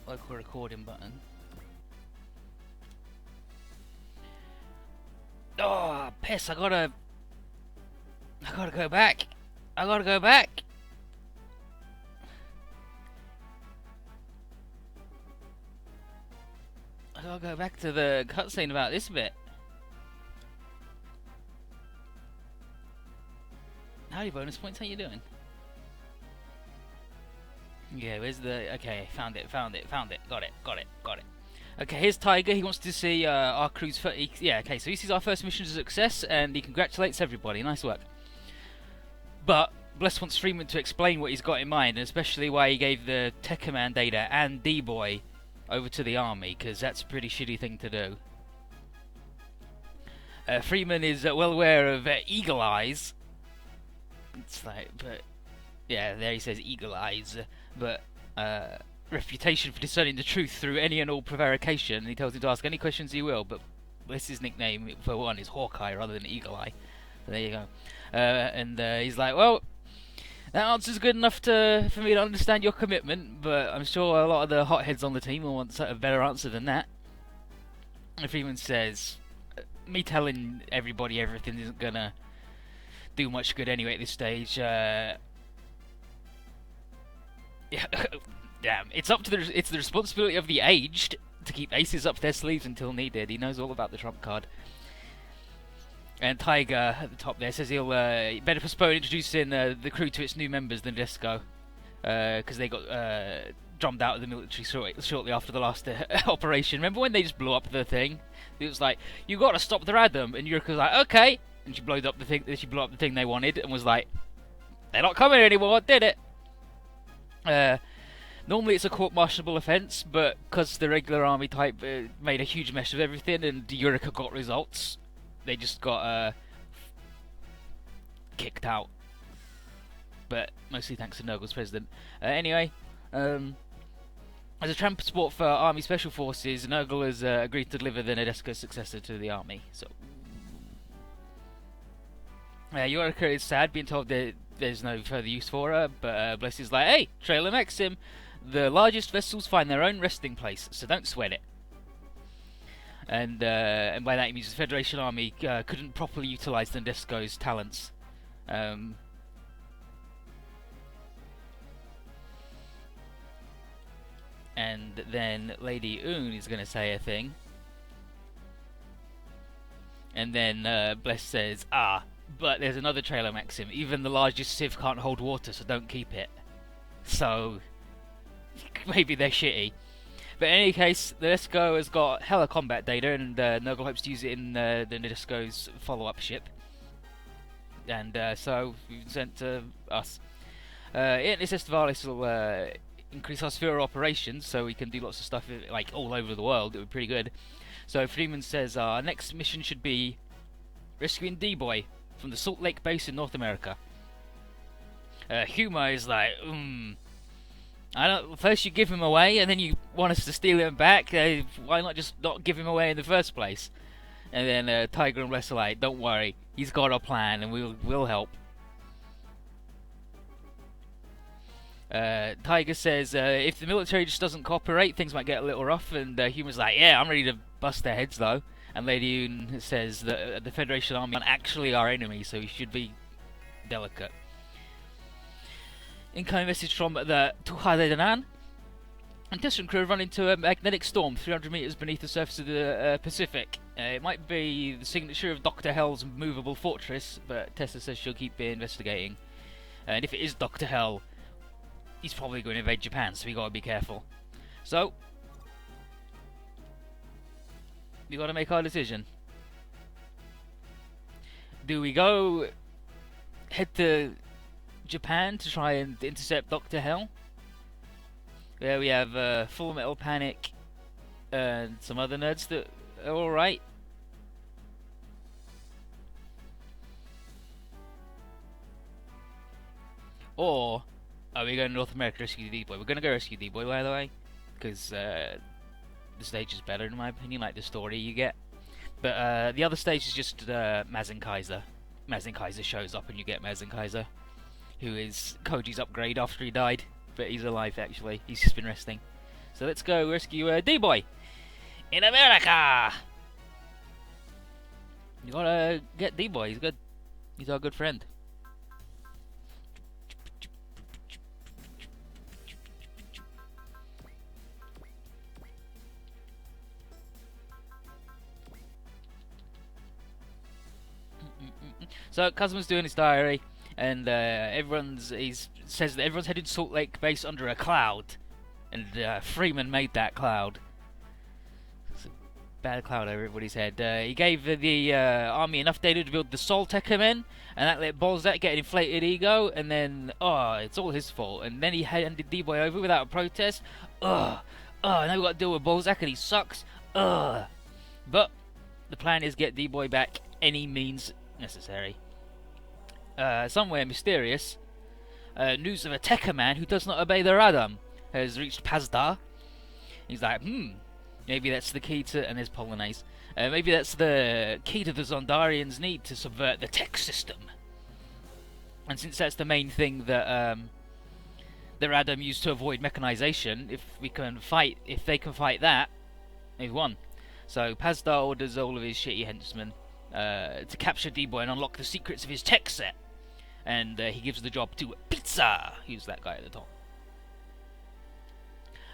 local recording button. Oh, piss! I gotta go back. I gotta go back. I gotta go back to the cutscene about this bit. Howdy, bonus points. How you doing? Yeah, where's the... Okay, found it. Got it. Okay, here's Tiger. He wants to see our crew's... Yeah, okay, so he sees our first mission as a success, and he congratulates everybody. Nice work. But Bless wants Freeman to explain what he's got in mind, and especially why he gave the Tech Command data and D-Boy over to the army, because that's a pretty shitty thing to do. Freeman is well aware of Eagle Eyes. It's like, but... Yeah, there he says Eagle Eyes, but reputation for discerning the truth through any and all prevarication, and he tells him to ask any questions he will, but Bliss's nickname, for one, is Hawkeye rather than Eagle Eye. So there you go. And he's like, well, that answer's good enough for me to understand your commitment, but I'm sure a lot of the hotheads on the team will want a better answer than that. And Freeman says, me telling everybody everything isn't gonna do much good anyway at this stage. Yeah, damn. It's the responsibility of the aged to keep aces up their sleeves until needed. He knows all about the trump card. And Tiger at the top there says he'll better postpone introducing the crew to its new members than Disco, because they got drummed out of the military shortly after the last operation. Remember when they just blew up the thing? It was like, you got to stop the Radom, and Yurika was like, okay, and she blew up the thing. She blew up the thing they wanted, and was like, they're not coming anymore. Did it? Normally it's a court-martialable offence, but because the regular army type made a huge mess of everything and Eureka got results, they just got kicked out. But mostly thanks to Nurgle's president. Anyway, as a transport for Army Special Forces, Nurgle has agreed to deliver the Nadeska's successor to the army. So, Eureka is sad, being told that there's no further use for her, but Bless is like, hey, Trailer Maxim, the largest vessels find their own resting place, so don't sweat it. And by that he means the Federation Army couldn't properly utilise Nadesco's talents. And then Lady Un is going to say a thing. And then Bless says, but there's another trailer maxim. Even the largest sieve can't hold water, so don't keep it. So, maybe they're shitty. But in any case, the Nadesco has got hella combat data, and Nurgle hopes to use it in the Nadesco's follow-up ship. And so, we've been sent to us. This Estevalis will increase our sphere of operations, so we can do lots of stuff like all over the world. It would be pretty good. So Freeman says our next mission should be rescuing D-Boy from the Salt Lake base in North America. Huma is like, I don't. First you give him away, and then you want us to steal him back. Why not just not give him away in the first place? And then Tiger and Bless are like, don't worry, he's got a plan, and we'll help. Tiger says if the military just doesn't cooperate, things might get a little rough. And Huma's like, yeah, I'm ready to bust their heads though. And Lady Un says that the Federation Army aren't actually our enemy, so we should be delicate. Incoming message from the Tuhade and Tessa and crew run into a magnetic storm 300 meters beneath the surface of the Pacific. It might be the signature of Dr. Hell's movable fortress, but Tessa says she'll keep investigating. And if it is Dr. Hell, he's probably going to invade Japan, so we gotta be careful. So, we gotta make our decision. Do we go head to Japan to try and intercept Dr. Hell? Where we have Full Metal Panic and some other nerds that are alright. Or are we going to North America to rescue D-Boy? We're going to go rescue D-Boy, by the way, because the stage is better in my opinion, like the story you get. But the other stage is just Mazen Kaiser. Mazen Kaiser shows up and you get Mazen Kaiser, who is Koji's upgrade after he died, but he's alive actually. He's just been resting. So let's go rescue D-Boy in America. You gotta get D-Boy. He's good. He's our good friend. So Cosmo's doing his diary, and he says that everyone's headed to Salt Lake Base under a cloud, and Freeman made that cloud. It's a bad cloud over everybody's head. He gave the army enough data to build the Sol Tekkamen, and that let Bolzak get an inflated ego, and then it's all his fault. And then he handed D-Boy over without a protest. Now we got to deal with Bolzak, and he sucks. But the plan is get D-Boy back any means necessary. Somewhere mysterious, news of a Tekkaman who does not obey the Radam has reached Pazdar. He's like, maybe that's the key to, and there's Polonaise, maybe that's the key to the Zondarians' need to subvert the tech system. And since that's the main thing that the Radam used to avoid mechanization, if they can fight that, they've won. So Pazdar orders all of his shitty henchmen to capture D-Boy and unlock the secrets of his tech set. And he gives the job to Pizza, who's that guy at the top.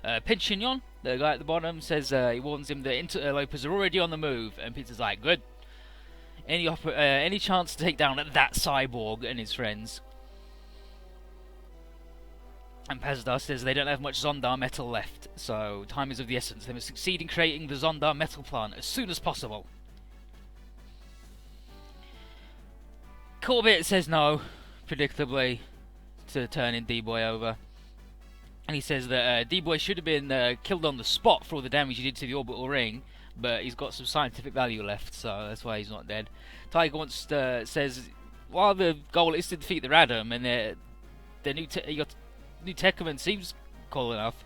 Penchignon, the guy at the bottom, says he warns him that interlopers are already on the move, and Pizza's like, good. Any chance to take down that cyborg and his friends? And Pazdar says they don't have much Zondar metal left, so time is of the essence. They must succeed in creating the Zondar metal plant as soon as possible. Corbett says no, predictably, to turning D-Boy over. And he says that D-Boy should have been killed on the spot for all the damage he did to the orbital ring, but he's got some scientific value left, so that's why he's not dead. Tiger says, while the goal is to defeat the Radam, and the new Tekkaman seems cool enough,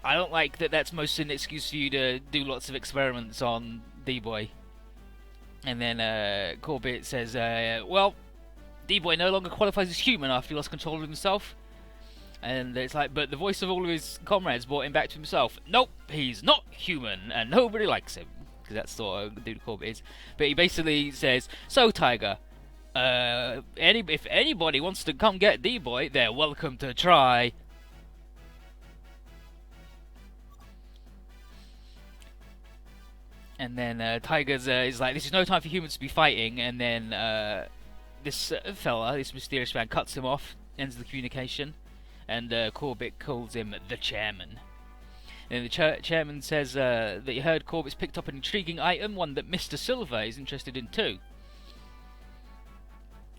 I don't like that that's mostly an excuse for you to do lots of experiments on D-Boy. And then Corbett says, well, D-Boy no longer qualifies as human after he lost control of himself. And it's like, but the voice of all of his comrades brought him back to himself. Nope, he's not human, and nobody likes him. Because that's sort of the dude Corbett is. But he basically says, so Tiger, if anybody wants to come get D-Boy, they're welcome to try. And then Tiger's is like, this is no time for humans to be fighting. And then this fella, this mysterious man, cuts him off, ends the communication. And Corbett calls him the chairman. And the chairman says that he heard Corbett's picked up an intriguing item, one that Mr. Silver is interested in too.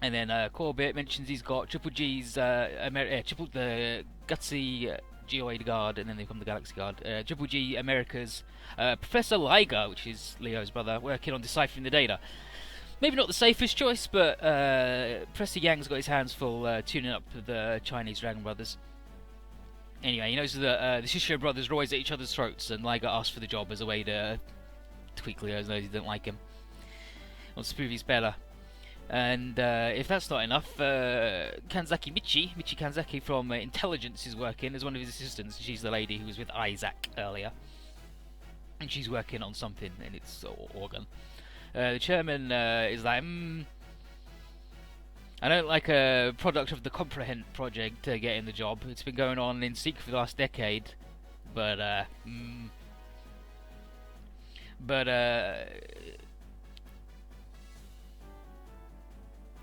And then Corbett mentions he's got Triple G's the Gutsy Geoid Guard, and then they become the Galaxy Guard. Triple G America's Professor Liger, which is Leo's brother, working on deciphering the data. Maybe not the safest choice, but Professor Yang's got his hands full tuning up the Chinese Dragon Brothers. Anyway, he knows that the Shishio brothers are always at each other's throats, and Liger asked for the job as a way to tweak Leo's nose. He didn't like him. He wants to prove he's better. And if that's not enough, Kanzaki Michi Kanzaki from Intelligence is working as one of his assistants. She's the lady who was with Isaac earlier. And she's working on something in its organ. The chairman is like, I don't like a product of the Comprehend project getting the job. It's been going on in secret for the last decade. But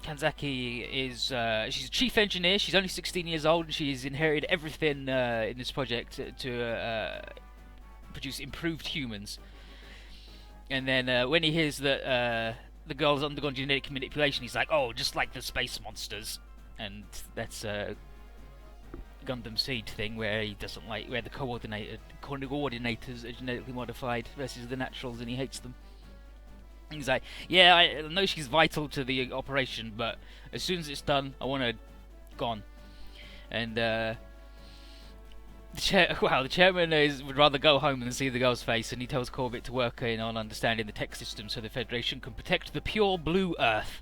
Kanzaki is she's a chief engineer. She's only 16 years old, and she's inherited everything in this project to produce improved humans. And then when he hears that the girl's undergone genetic manipulation, he's like, "Oh, just like the space monsters." And that's a Gundam Seed thing where he doesn't like where the coordinators are genetically modified versus the naturals, and he hates them. He's like, yeah, I know she's vital to the operation, but as soon as it's done, I want her gone. And the chairman would rather go home than see the girl's face, and he tells Corbett to work on understanding the tech system so the Federation can protect the pure blue Earth.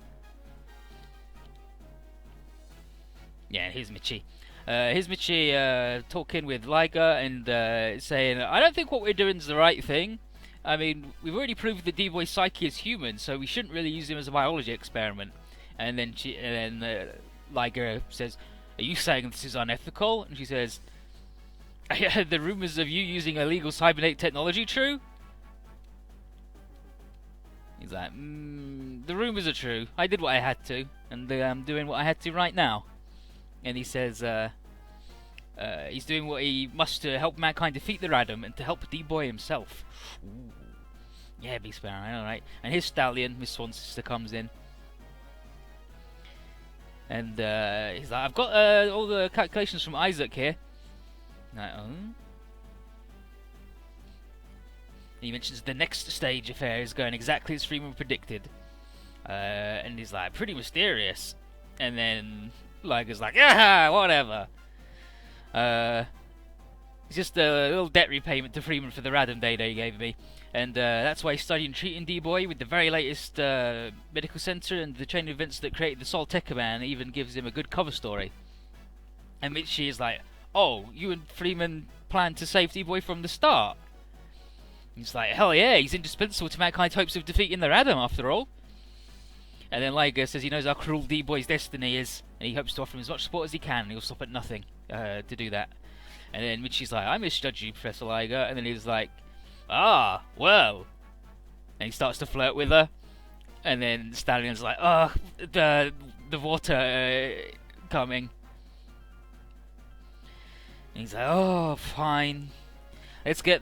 Yeah, here's Michi. Here's Michi talking with Liger and saying, I don't think what we're doing is the right thing. I mean, we've already proved that D-Boy's psyche is human, so we shouldn't really use him as a biology experiment. And then Liger says, are you saying this is unethical? And she says, I heard the rumors of you using illegal cybernate technology true? He's like, the rumors are true. I did what I had to, and I'm doing what I had to right now. And he says, he's doing what he must to help mankind defeat the Radom and to help D-Boy himself. Ooh. Yeah, Beast Sparrow, I know, right? And his stallion, Miss Swan's sister, comes in. And he's like, I've got all the calculations from Isaac here. Like, oh. He mentions the next stage affair is going exactly as Freeman predicted. And he's like, pretty mysterious. And then Liger's like, yeah, whatever. It's just a little debt repayment to Freeman for the Radom data he gave me. And that's why he's studying treating D-Boy with the very latest medical center and the chain of events that created the Sol Tekka Man even gives him a good cover story. And Mitchie is like, oh, you and Freeman planned to save D-Boy from the start? He's like, hell yeah, he's indispensable to mankind's hopes of defeating the Radom after all. And then Liger says he knows how cruel D-Boy's destiny is, and he hopes to offer him as much support as he can, and he'll stop at nothing to do that. And then Mitchie's like, I misjudged you, Professor Liger. And then he's like, ah, well. And he starts to flirt with her. And then Stallion's like, oh, the water coming. And he's like, oh, fine. Let's get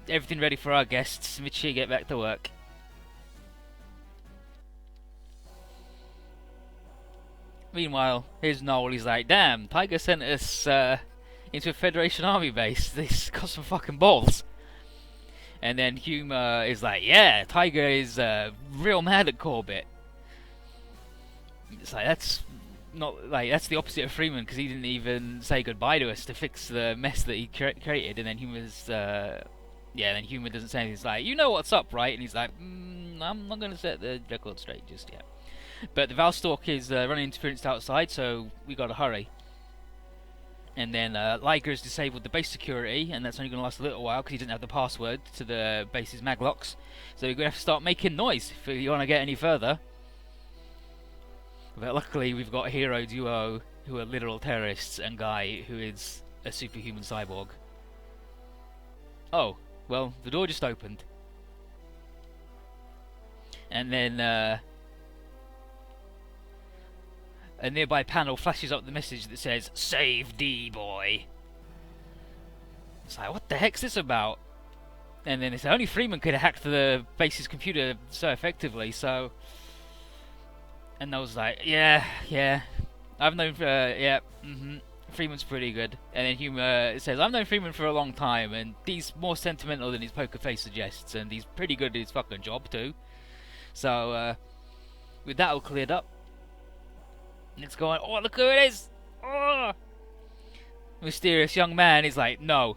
everything ready for our guests. Mitchie, get back to work. Meanwhile, here's Noel. He's like, damn, Tiger sent us into a Federation army base. This got some fucking balls. And then Hume is like, yeah, Tiger is real mad at Corbett. It's like, that's not like, that's the opposite of Freeman, because he didn't even say goodbye to us to fix the mess that he created. And then Hume's then Hume doesn't say anything. He's like, you know what's up, right? And he's like, I'm not going to set the record straight just yet. But the Valstalk is running interference outside, so we gotta hurry. And then Liger's disabled the base security, and that's only gonna last a little while because he didn't have the password to the base's maglocks. So we're gonna have to start making noise if you want to get any further. But luckily, we've got a hero duo who are literal terrorists and Guy, who is a superhuman cyborg. Oh, well, the door just opened. And then a nearby panel flashes up the message that says, Save D-Boy. It's like, what the heck's this about? And then it's only Freeman could have hacked the base's computer so effectively, so... And I was like, yeah, I've known, Freeman's pretty good. And then Hume says, I've known Freeman for a long time, and he's more sentimental than his poker face suggests, and he's pretty good at his fucking job too. So, with that all cleared up, it's going, oh, look who it is! Oh! Mysterious young man is like, no.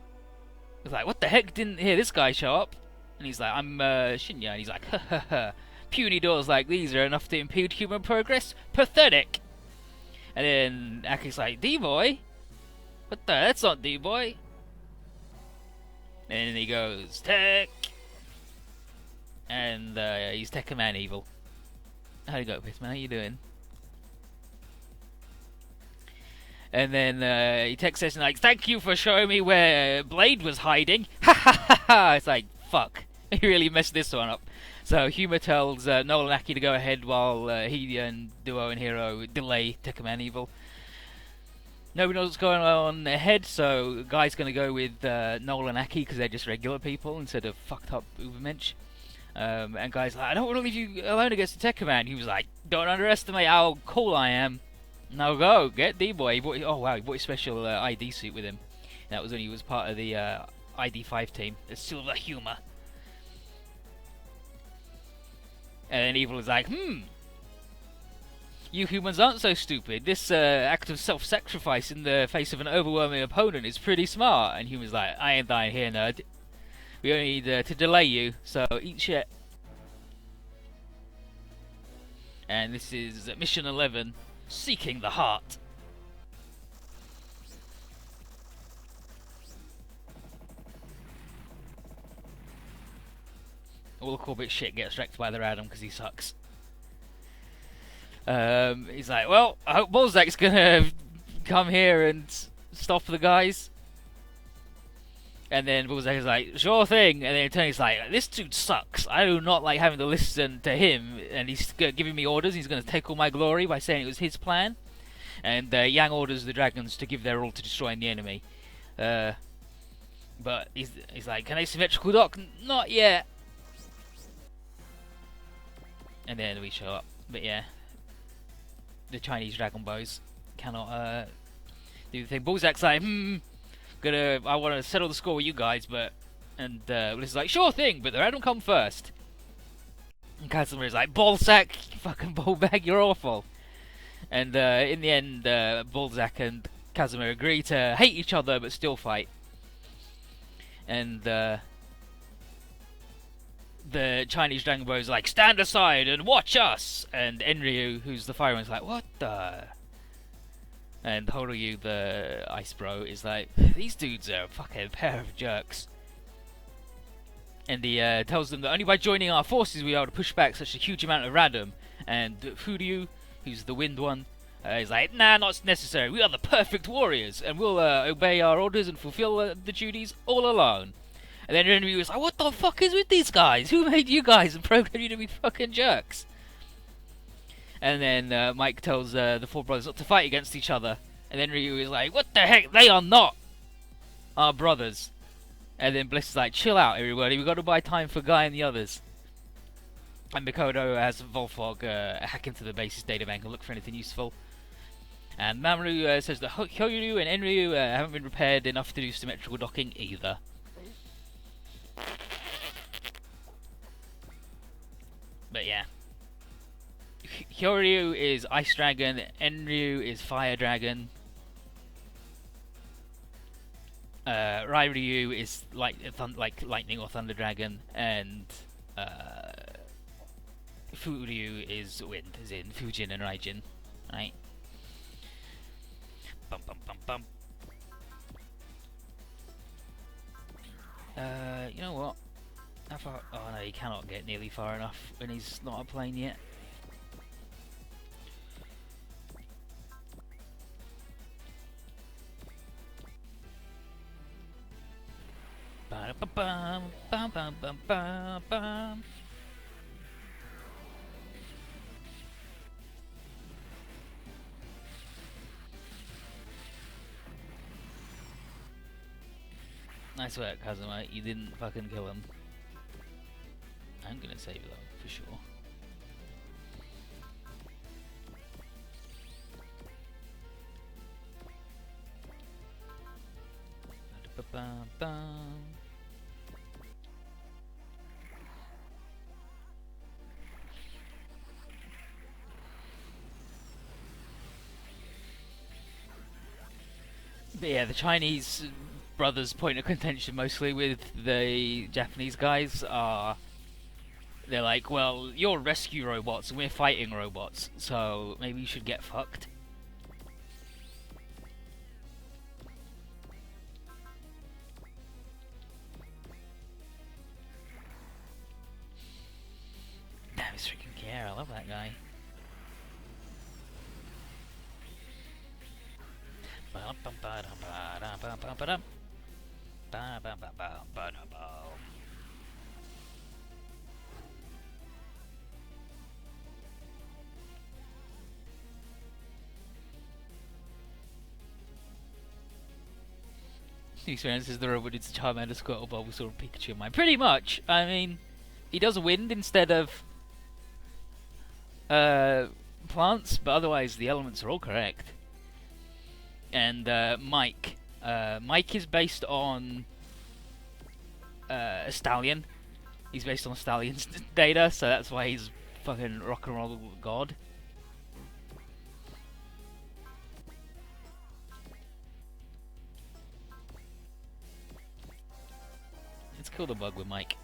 He's like, what the heck, didn't hear this guy show up? And he's like, I'm Shinya. And he's like, ha ha ha. Puny doors like these are enough to impede human progress? Pathetic! And then Aki's like, D-Boy? What the? That's not D-Boy. And then he goes, Tech! And he's Tekka Man Evil. How you go, Pissman? How you doing? And then he texts us and like, thank you for showing me where Blade was hiding. Ha ha ha ha! It's like, fuck. He really messed this one up. So Humor tells Noel and Aki to go ahead while he and Duo and Hero delay Tekka Man Evil. Nobody knows what's going on ahead, so Guy's going to go with Noel and Aki because they're just regular people instead of fucked up Ubermensch. And Guy's like, I don't want to leave you alone against the Tekka Man. He was like, don't underestimate how cool I am. Now go, get D-Boy. Oh wow, he brought his special ID suit with him. That was when he was part of the ID5 team, the Silver Humor. And then Evil was like, you humans aren't so stupid. This act of self-sacrifice in the face of an overwhelming opponent is pretty smart. And Human's like, I ain't dying here, nerd. We only need to delay you, so eat shit. And this is Mission 11. Seeking the Heart. all the Corbett shit gets wrecked by the Radom because he sucks. He's like, well, I hope Balzac's gonna come here and stop the guys. And then Balzac is like, sure thing. And then Tony's like, this dude sucks. I do not like having to listen to him. And he's giving me orders. He's going to take all my glory by saying it was his plan. And Yang orders the dragons to give their all to destroying the enemy. But he's like, can they symmetrical dock? Not yet. And then we show up. But yeah, the Chinese dragon bows cannot do the thing. Balzac's like, I want to settle the score with you guys, but... And Bliss is like, sure thing, but the Radom come first. And Casimir is like, Balzac, you fucking ballbag, you're awful. And in the end, Balzac and Casimir agree to hate each other, but still fight. And the Chinese Dragon Ball is like, stand aside and watch us! And Enryu, who's the fireman, is like, what the... And Horyu, the ice bro, is like, these dudes are a fucking pair of jerks. And he tells them that only by joining our forces we are able to push back such a huge amount of Radom. And Furyu, who's the wind one, is like, nah, not necessary. We are the perfect warriors, and we'll obey our orders and fulfill the duties all alone. And then Enryu is like, what the fuck is with these guys? Who made you guys and programmed you to be fucking jerks? And then Mike tells the four brothers not to fight against each other. And then Ryu is like, what the heck? They are not our brothers. And then Bliss is like, chill out everybody. We've got to buy time for Guy and the others. And Mikoto has Volfog hack into the base's databank and look for anything useful. And Mamoru says that Hyoryu and Enryu haven't been repaired enough to do symmetrical docking either. But yeah. Hyoryu is Ice Dragon, Enryu is Fire Dragon, Ryu is like Lightning or Thunder Dragon, and Furyu is Wind, as in Fujin and Raijin, right? Bum bum bum bum. You know what? How far? Oh no, he cannot get nearly far enough when he's not a plane yet. Ba-da-ba-bum, bum bum bum bum bum. Nice work, Kazuma. You didn't fucking kill him. I'm gonna save though, for sure. Ba-da-ba-bum. But yeah, the Chinese brothers' point of contention mostly with the Japanese guys are, they're like, well, you're rescue robots and we're fighting robots, so maybe you should get fucked. Damn, he's freaking care, I love that guy. He experiences the robot needs a Charmander, Squirtle, Bulbasaur, and Pikachu in mind. Pretty much. I mean, he does wind instead of plants, but otherwise the elements are all correct. And Mike. Mike is based on a stallion. He's based on a stallion's data, so that's why he's fucking rock and roll god. Let's kill the bug with Mike.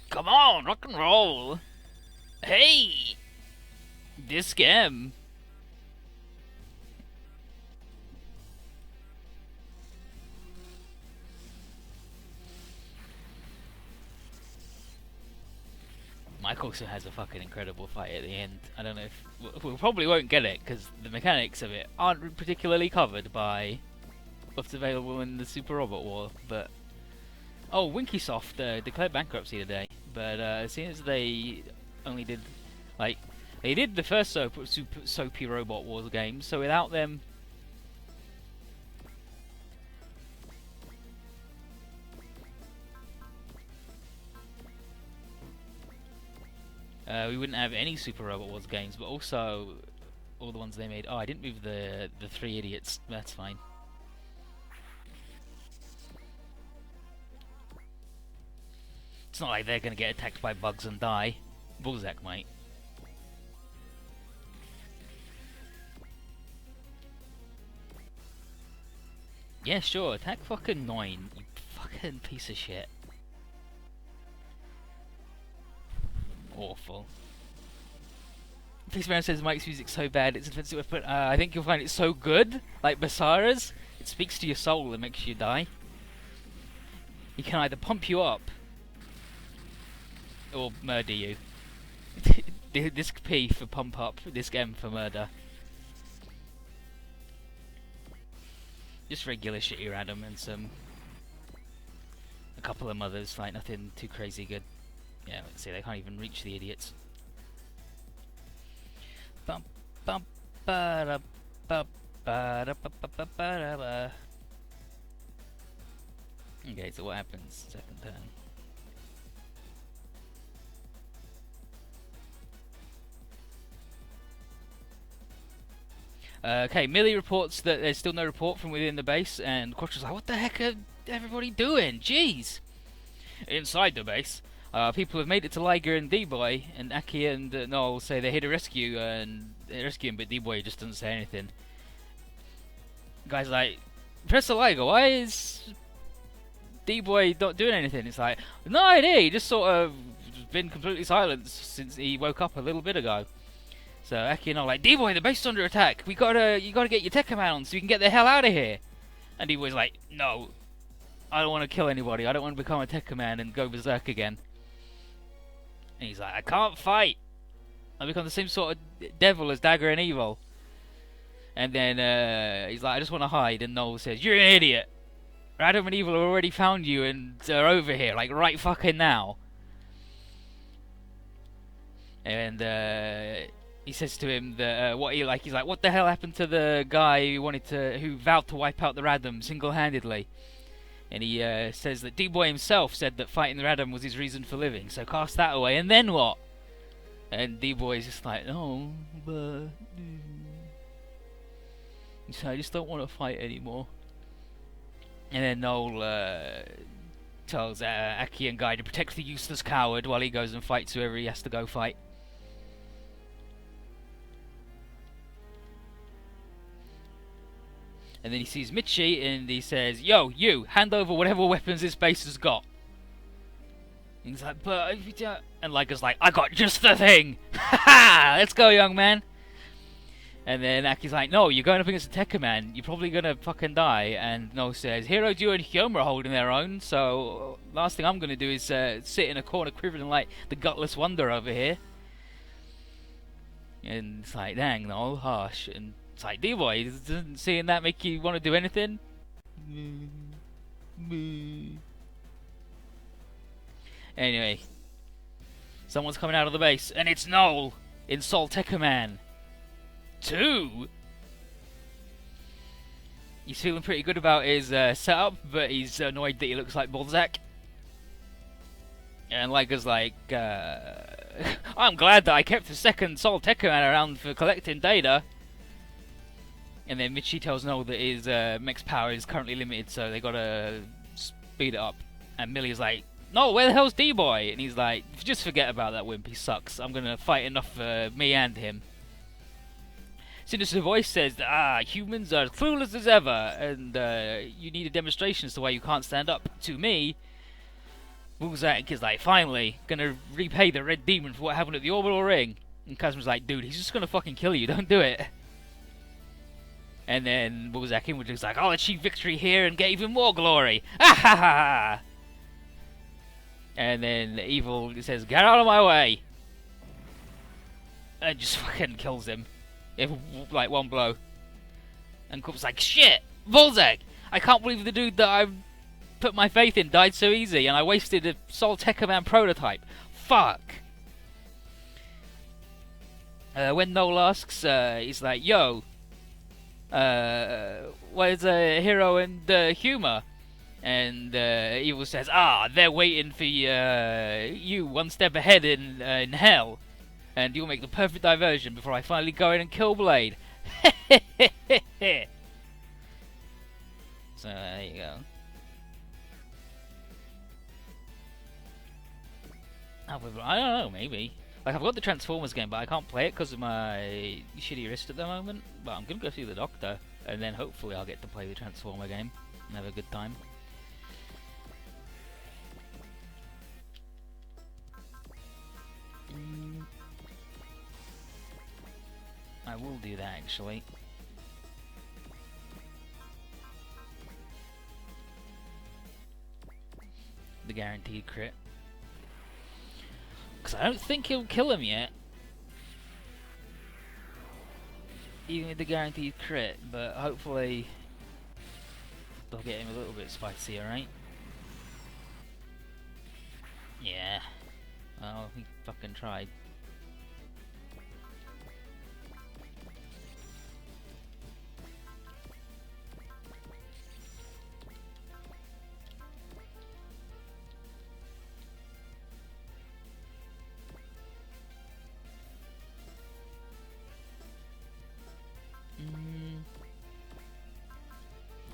Come on, rock and roll! Hey! This game. Mike also has a fucking incredible fight at the end. I don't know if we probably won't get it because the mechanics of it aren't particularly covered by what's available in the Super Robot War. But oh, Winkysoft declared bankruptcy today. But seeing as they only did like they did the first Super Soapy Robot Wars games, so without them. We wouldn't have any Super Robot Wars games, but also all the ones they made. Oh, I didn't move the three idiots. That's fine. It's not like they're gonna get attacked by bugs and die. Bullsack might. Yeah, sure. Attack fucking 9. You fucking piece of shit. Awful. Policeman says Mike's music's so bad it's offensive weapon. I think you'll find it so good, like Basara's. It speaks to your soul and makes you die. He can either pump you up or murder you. Disc P for pump up, disc M for murder. Just regular shitty random and a couple of mothers, like nothing too crazy good. Yeah, let's see, they can't even reach the idiots. Bum bum ba da ba ba da ba ba ba ba ba. Okay, so what happens? Second turn. Okay, Millie reports that there's still no report from within the base, and Quattro's like, what the heck are everybody doing? Jeez! Inside the base, people have made it to Liger and D-Boy, and Aki and Noel say they're here to rescue him, but D-Boy just doesn't say anything. The guy's like, Professor Liger, why is D-Boy not doing anything? It's like, no idea, he just sort of been completely silent since he woke up a little bit ago. So Aki and Noel like, D-Boy, the base is under attack, you gotta get your tech command on so you can get the hell out of here. And D-Boy's like, no, I don't want to kill anybody, I don't want to become a tech command and go berserk again. And he's like, I can't fight. I become the same sort of devil as Dagger and Evil. And then he's like, I just want to hide. And Noel says, you're an idiot. Adam and Evil have already found you and are over here, like right fucking now. And he says to him that he's like, what the hell happened to the guy who vowed to wipe out the Radam single-handedly? And he says that D-Boy himself said that fighting the Radam was his reason for living, so cast that away, and then what? And D-Boy's just like, no, but... So I just don't want to fight anymore. And then Noel tells Aki and Guy to protect the useless coward while he goes and fights whoever he has to go fight. And then he sees Mitchie and he says, yo, you, hand over whatever weapons this base has got. And he's like, but... And Liger's like, I got just the thing! Ha ha! Let's go, young man! And then Aki's like, no, you're going up against a tech command, you're probably gonna fucking die. And Noel says, Hero, Duo and Hyoma are holding their own, so last thing I'm gonna do is sit in a corner quivering like the gutless wonder over here. And it's like, dang, Noel, harsh. And it's like, D-Boy, doesn't seeing that make you want to do anything? Anyway, someone's coming out of the base, and it's Noel in Sol Tekkaman 2. He's feeling pretty good about his setup, but he's annoyed that he looks like Balzac. And Liger's like, I'm glad that I kept the second Sol Tekkaman around for collecting data. And then Mitchie tells Noel that his max power is currently limited, so they gotta speed it up. And Millie's like, no, where the hell's D-Boy? And he's like, just forget about that wimp, he sucks. I'm gonna fight enough for me and him. Sinister Voice says that, humans are clueless as ever, and you need a demonstration as to why you can't stand up to me. Bullsack is like, finally, gonna repay the Red Demon for what happened at the Orbital Ring. And Kazma's like, dude, he's just gonna fucking kill you, don't do it. And then Bullsack is like, I'll achieve victory here and get even more glory. Ah ha ha ha! And then Evil says, get out of my way. and just fucking kills him. Like one blow. And Coop's like, shit! Volzek! I can't believe the dude that I put my faith in died so easy, and I wasted a Sol Tekkaman prototype. Fuck! When Noel asks, he's like, yo, where's Hero and Humor? And Evil says, they're waiting for you one step ahead in hell. And you'll make the perfect diversion before I finally go in and kill Blade. So there you go. I don't know, maybe. Like, I've got the Transformers game, but I can't play it because of my shitty wrist at the moment. But I'm gonna go see the doctor, and then hopefully I'll get to play the Transformer game and have a good time. I will do that, actually. The guaranteed crit. Because I don't think he'll kill him yet. Even with the guaranteed crit, but hopefully they'll get him a little bit spicier, right? Yeah. Well, he fucking tried.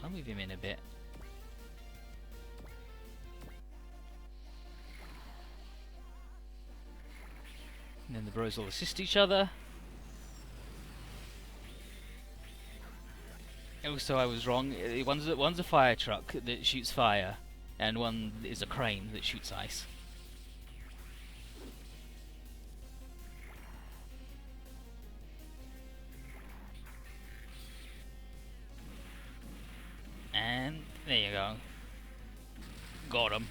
I'll move him in a bit. And then the bros will assist each other. Also, I was wrong. One's a fire truck that shoots fire, and one is a crane that shoots ice. And there you go. Got him.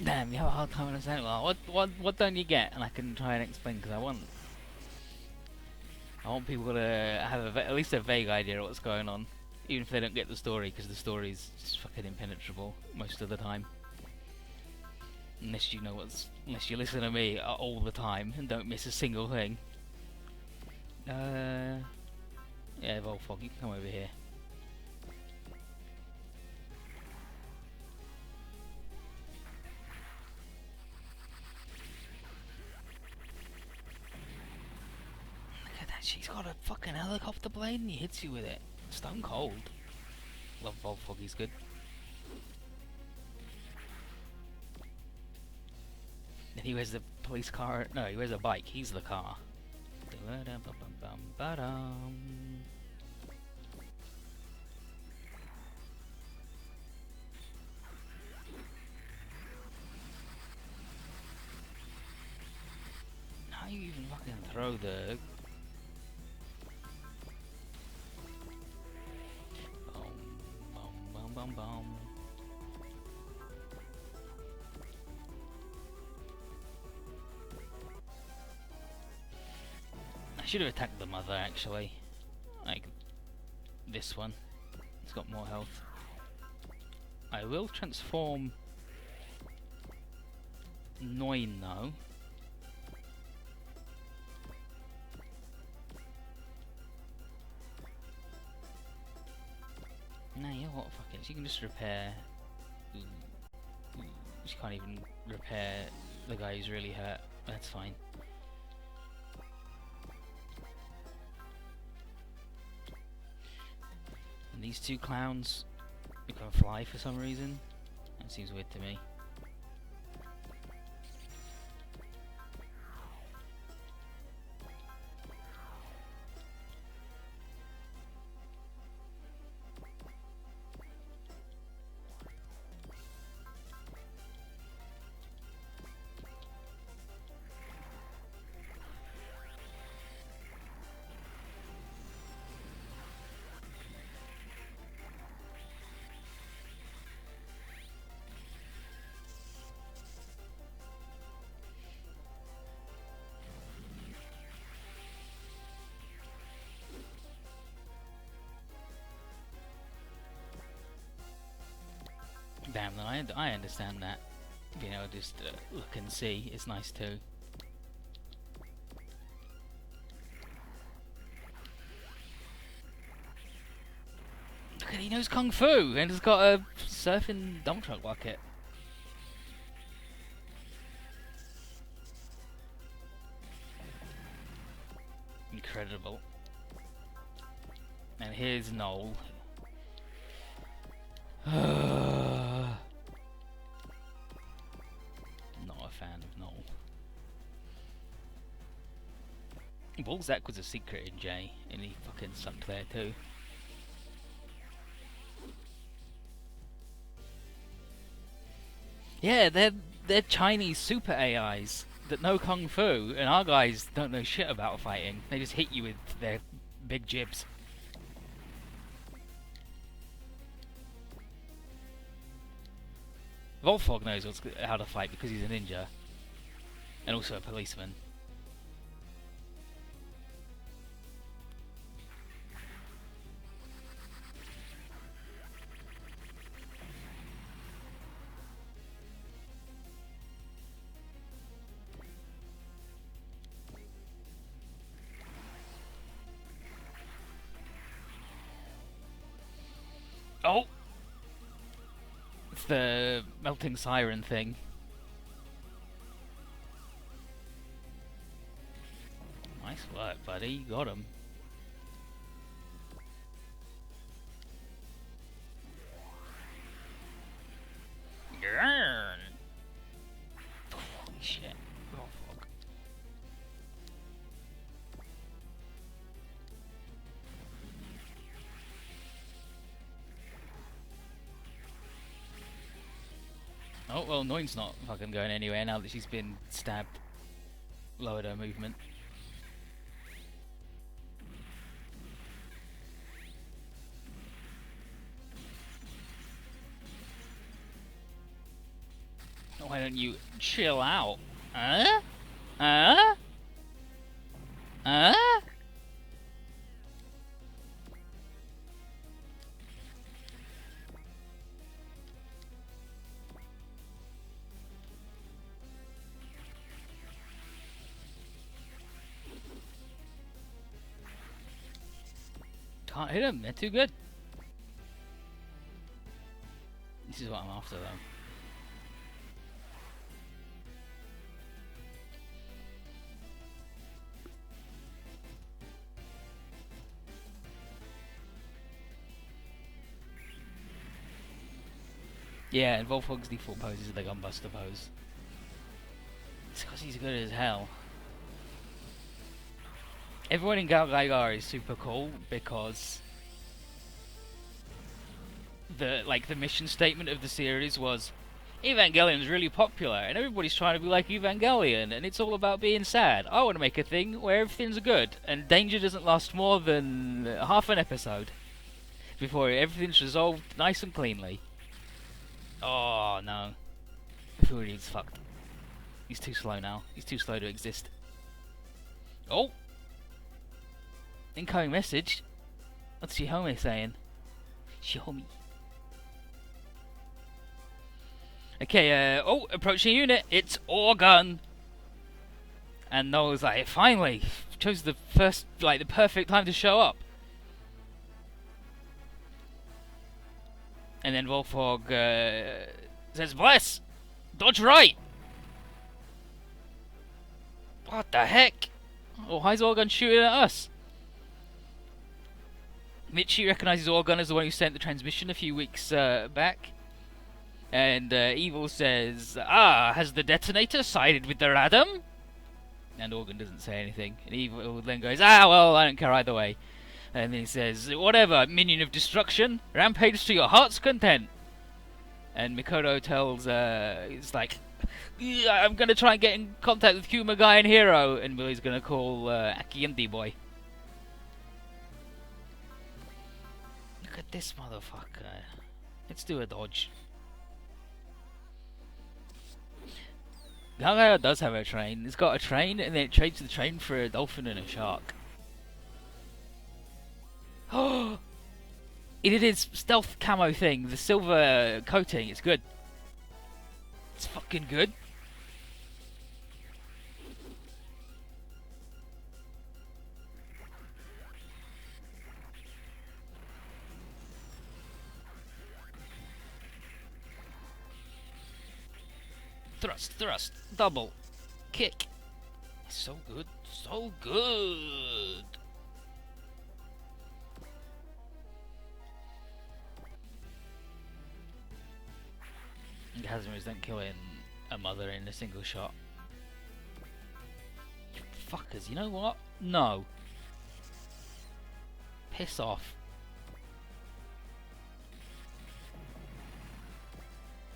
Damn, you have a hard time understanding. Well, what don't you get? And I can try and explain, because I want people to have at least a vague idea of what's going on, even if they don't get the story, because the story's just fucking impenetrable most of the time. Unless you listen to me all the time and don't miss a single thing. Yeah, Volfog, you can come over here. She's got a fucking helicopter blade and he hits you with it. Stone cold. Love Volfog, he's good. Then he wears the police car. No, he wears a bike. He's the car. How you even fucking throw the... I should have attacked the mother, actually. Like this one. It's got more health. I will transform Noin though. No, you know what? Fuck it. She can just repair. She can't even repair the guy who's really hurt. That's fine. And these two clowns, they can fly for some reason. That seems weird to me. damn, then I understand that. Being able to just look and see is nice too. Look at, he knows Kung Fu and has got a surfing dump truck bucket. Incredible. And here's Noel. Not a fan of Noel. Balzac was a secret in Jay, and he fucking sucked there too. Yeah, they're Chinese super AIs that know Kung Fu, and our guys don't know shit about fighting. They just hit you with their big jibs. Volfog knows how to fight because he's a ninja, and also a policeman. Oh! It's the melting siren thing. Nice work, buddy. You got him. Holy shit. Oh, fuck. Oh, well, Noin's not fucking going anywhere now that she's been stabbed. Lowered her movement. Why don't you chill out? Huh? Huh? Huh? Can't hit them, they're too good. This is what I'm after though. Yeah, and Volfog's default pose is the gunbuster pose. It's because he's good as hell. Everyone in Galgaigar is super cool because the mission statement of the series was Evangelion's really popular and everybody's trying to be like Evangelion and it's all about being sad. I want to make a thing where everything's good and danger doesn't last more than half an episode before everything's resolved nice and cleanly. Oh no. Fury's fucked. He's too slow now. He's too slow to exist. Oh! Incoming message. What's Shihome saying? Shihome. Okay, oh, approaching unit. It's Orgun. And Noel's like, finally, chose the first, the perfect time to show up. And then Volfog says, bless! Dodge right! What the heck? Oh, why's Orgun shooting at us? Michi recognises Orgun as the one who sent the transmission a few weeks back. And Evil says, has the detonator sided with the Radam? And Orgun doesn't say anything. And Evil then goes, well, I don't care either way. And then he says, whatever, minion of destruction, rampage to your heart's content. And Mikoto tells, he's like, I'm going to try and get in contact with Kumagai and Hero. And Willie's going to call Aki and D-Boy. Look at this motherfucker. Let's do a dodge. Galgaigar does have a train. It's got a train, and then it trades the train for a dolphin and a shark. Oh! He did his stealth camo thing, the silver coating. It's good. It's fucking good. Thrust, thrust, double, kick. So good, so good. Casimir's not killing a mother in a single shot. You fuckers, you know what? No. Piss off.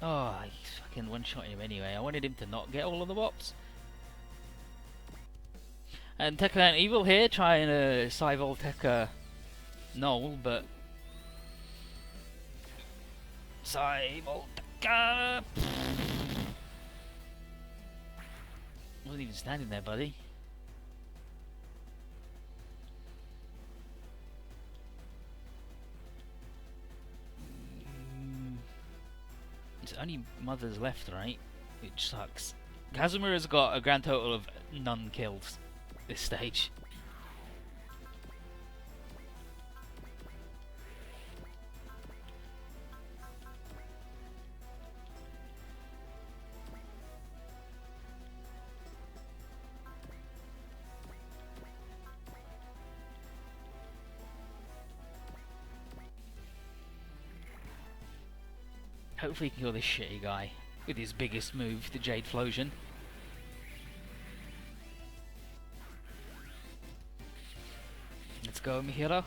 Oh, he's fucking one-shotting him anyway. I wanted him to not get all of the wops. And Tekka Evil here trying to Cyvol Tekka Null, but Cyvol Tekka wasn't even standing there, buddy. It's only mothers left, right? Which sucks. Casimir has got a grand total of none kills this stage. Hopefully he can kill this shitty guy with his biggest move, the Jade Flosion. Let's go, Mihiro.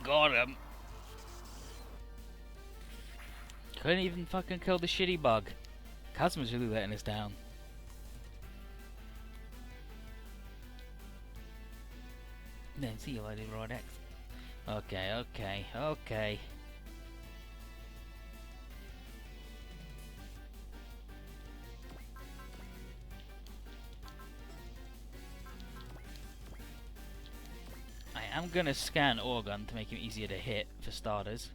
Got him. Couldn't even fucking kill the shitty bug. Casimir's really letting us down. Then see you later, Rod X. Okay, okay, okay. I'm gonna scan Orgun to make him easier to hit, for starters.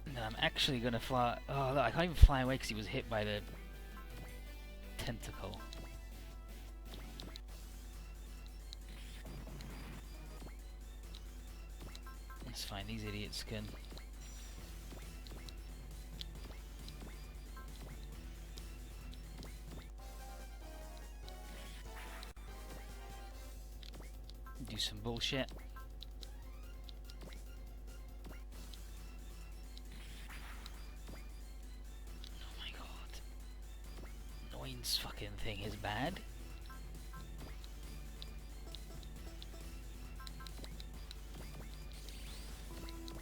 And then I'm actually gonna fly. Oh, look, I can't even fly away because he was hit by the tentacle. That's fine, these idiots can. Do some bullshit. Oh my god. Noin's fucking thing is bad.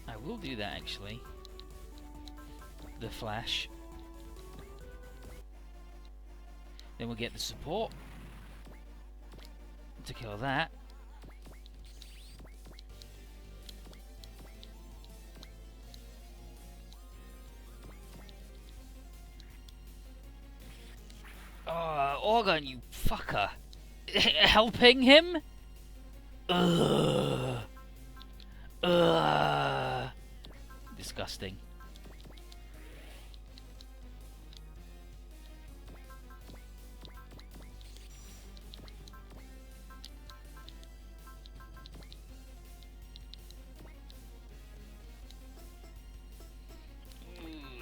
I will do that actually. The flash. Then we'll get the support to kill that. Orgun, you fucker! Helping him? Ugh. Ugh. Disgusting.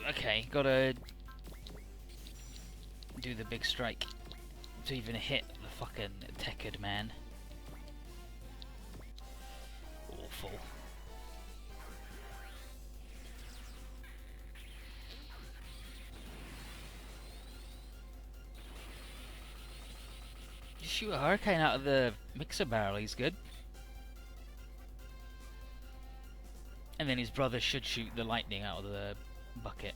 Okay, gotta do the big strike to even hit the fucking Tekard man. Awful. Just shoot a hurricane out of the mixer barrel, he's good. And then his brother should shoot the lightning out of the bucket.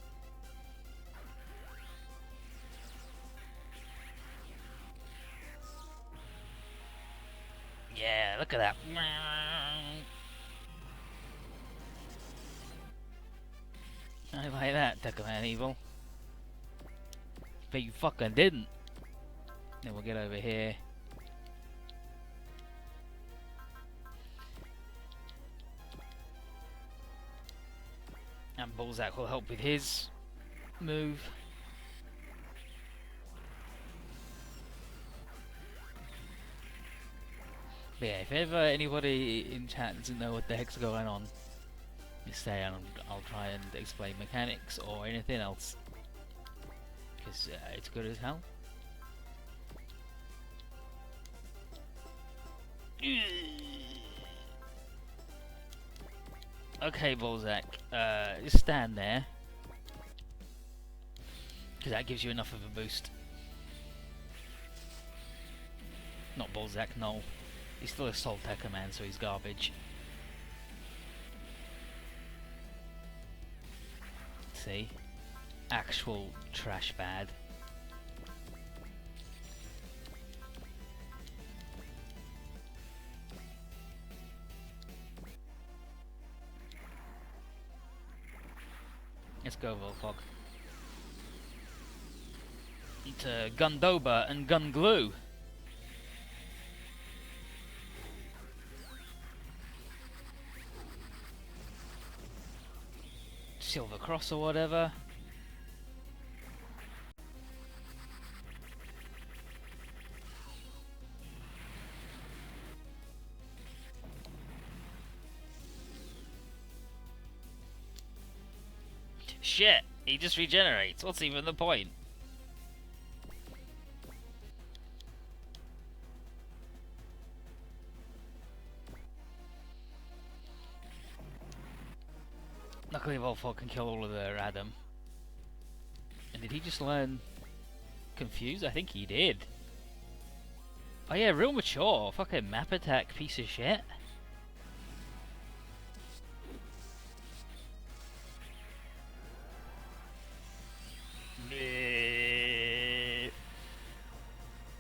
Yeah, look at that. I like that, Tekkaman Evil. But you fucking didn't. Then we'll get over here. And Balzac will help with his move. But yeah, if ever anybody in chat doesn't know what the heck's going on, just say and I'll try and explain mechanics or anything else. Because it's good as hell. Okay, Balzac, just stand there. Because that gives you enough of a boost. Not Balzac, no. He's still a Soul Tekka man, so he's garbage. See? Actual trash bad. Let's go, Volfog. Into Gundoba and Gun Glue. Silver Cross or whatever. Shit, he just regenerates. What's even the point? Luckily Volfog can kill all of the Radom. And did he just learn Confuse? I think he did. Oh yeah, real mature. Fucking map attack piece of shit.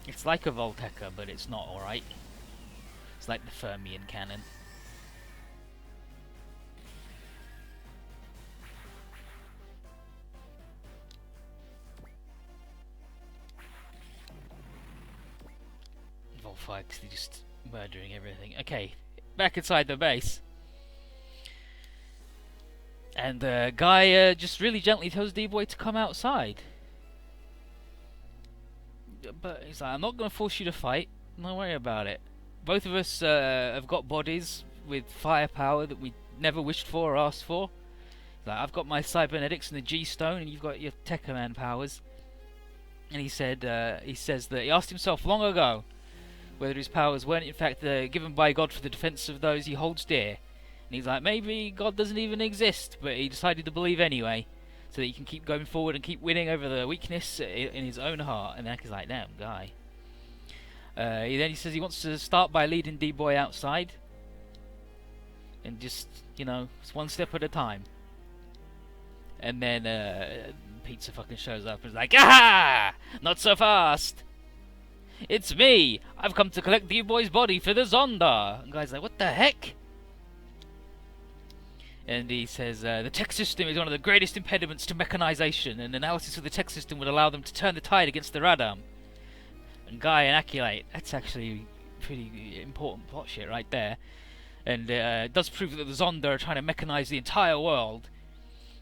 It's like a Voltekka, but it's not alright. It's like the Fermion cannon. Volfikes, they're just murdering everything. Okay, back inside the base. And Guy just really gently tells D-Boy to come outside. But he's like, I'm not going to force you to fight. Don't worry about it. Both of us have got bodies with firepower that we never wished for or asked for. Like, I've got my cybernetics and the G-Stone, and you've got your Tekkaman powers. And he said, he says that he asked himself long ago whether his powers weren't in fact given by God for the defense of those he holds dear. And he's like, maybe God doesn't even exist, but he decided to believe anyway, so that he can keep going forward and keep winning over the weakness in his own heart. And Aki's like, damn, Guy. Then he says he wants to start by leading D-Boy outside. And just, you know, it's one step at a time. And then Pizza fucking shows up and is like, aha! Not so fast! It's me! I've come to collect D-Boy's body for the Zonda! And Guy's like, what the heck? And he says, the tech system is one of the greatest impediments to mechanization, and analysis of the tech system would allow them to turn the tide against the Radom. And Guy and Aki like, that's actually pretty important plot shit right there. And it does prove that the Zonda are trying to mechanize the entire world.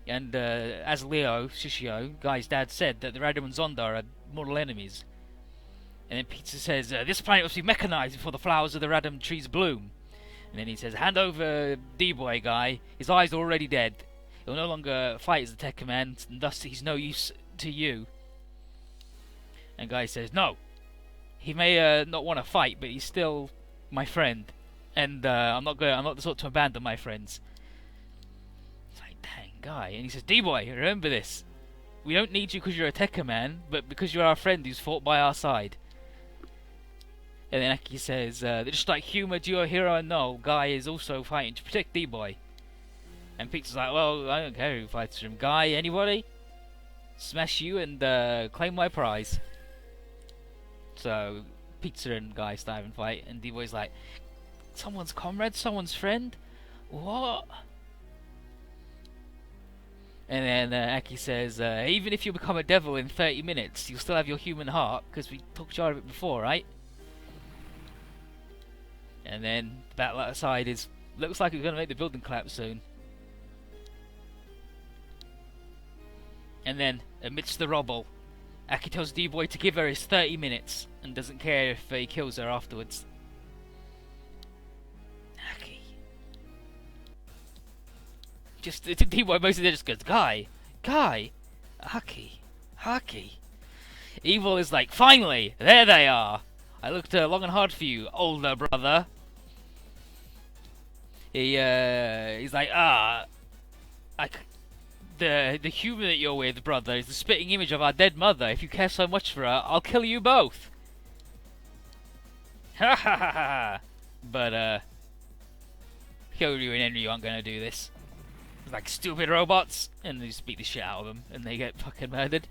And as Leo, Shishio, Guy's dad, said, that the Radom and Zonda are mortal enemies. And then Pizza says, this planet must be mechanized before the flowers of the Radom trees bloom. And then he says, hand over D-Boy, Guy. His eyes are already dead. He'll no longer fight as the Tech Command, and thus he's no use to you. And Guy says, no. He may not want to fight, but he's still my friend. And I'm not the sort to abandon my friends. It's like, dang, Guy. And he says, D-Boy, remember this. We don't need you because you're a Tekka man, but because you're our friend who's fought by our side. And then Aki says, just like Humor, Duo, Hero, and Null, Guy is also fighting to protect D-Boy. And Peter's like, well, I don't care who fights him. Guy, anybody? Smash you and claim my prize. So Peter and Guy start having a fight, and D-Boy's like, someone's comrade, someone's friend? What? And then Aki says, even if you become a devil in 30 minutes, you'll still have your human heart, because we talked about it before, right? And then the battle outside looks like it's going to make the building collapse soon. And then, amidst the rubble, Aki tells D-Boy to give her his 30 minutes, and doesn't care if he kills her afterwards. Aki. D-Boy mostly just goes, Guy, Aki. Evil is like, finally, there they are. I looked long and hard for you, older brother. He's like, the human that you're with, brother, is the spitting image of our dead mother. If you care so much for her, I'll kill you both. Ha ha ha ha. But Kyoryu and Enryu aren't gonna do this. Like stupid robots, and they just beat the shit out of them, and they get fucking murdered.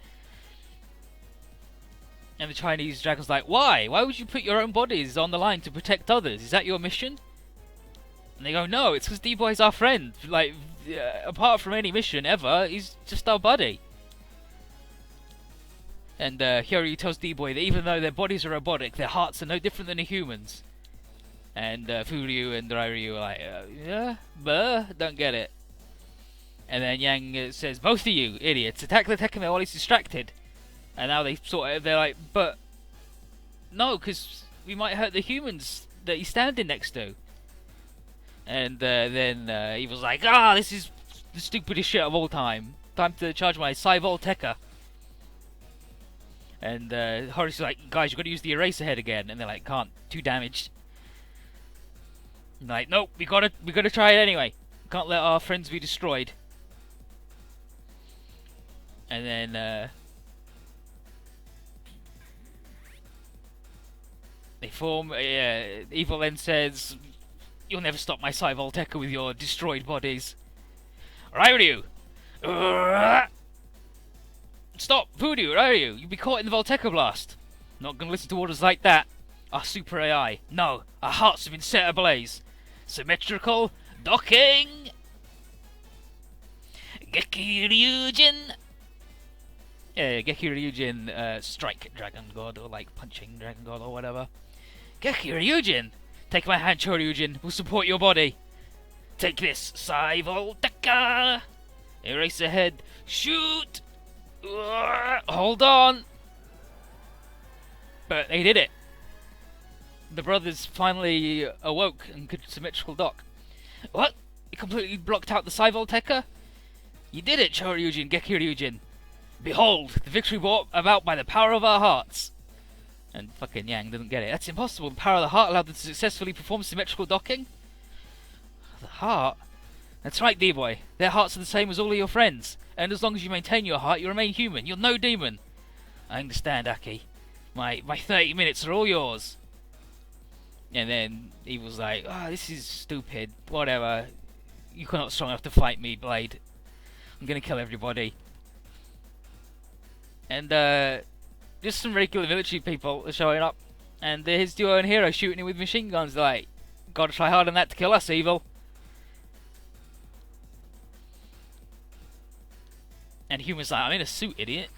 And the Chinese dragon's like, why? Why would you put your own bodies on the line to protect others? Is that your mission? And they go, no, it's because D-Boy's our friend. Like, apart from any mission ever, he's just our buddy. And Kyoryu tells D-Boy that even though their bodies are robotic, their hearts are no different than a human's. And Furyu and Ryu are like, yeah, don't get it. And then Yang says, both of you idiots, attack the Tekame while he's distracted. And now they're like, but no, because we might hurt the humans that he's standing next to. And then Evil's like, this is the stupidest shit of all time. Time to charge my Cyvol Tekka. And Horace is like, guys, you've got to use the eraser head again. And they're like, can't, too damaged. And like, nope, we gotta try it anyway. Can't let our friends be destroyed. And then they form. Evil then says, "You'll never stop my Cyvol Tekka with your destroyed bodies." Ryu! Stop! Voodoo, Ryu! You'll be caught in the Voltekka blast! Not gonna listen to orders like that. Our super AI. No, our hearts have been set ablaze. Symmetrical docking! Geki Ryujin! Yeah, Geki Ryujin, strike Dragon God, or like punching Dragon God, or whatever. Geki Ryujin! Take my hand, Choryujin. We'll support your body. Take this, Cyvol Tekka! Erase ahead. Shoot! Hold on! But they did it. The brothers finally awoke and could symmetrical dock. What? You completely blocked out the Cyvol Tekka? You did it, Choryujin, Geki Ryujin. Behold, the victory brought about by the power of our hearts. And fucking Yang doesn't get it. That's impossible. The power of the heart allowed them to successfully perform symmetrical docking. The heart? That's right, D-Boy. Their hearts are the same as all of your friends. And as long as you maintain your heart, you remain human. You're no demon. I understand, Aki. My 30 minutes are all yours. And then Evil's like, this is stupid. Whatever. You're not strong enough to fight me, Blade. I'm gonna kill everybody. And just some regular military people are showing up, and his duo and hero shooting him with machine guns. They're like, gotta try hard on that to kill us, Evil. And Human's like, I'm in a suit, idiot.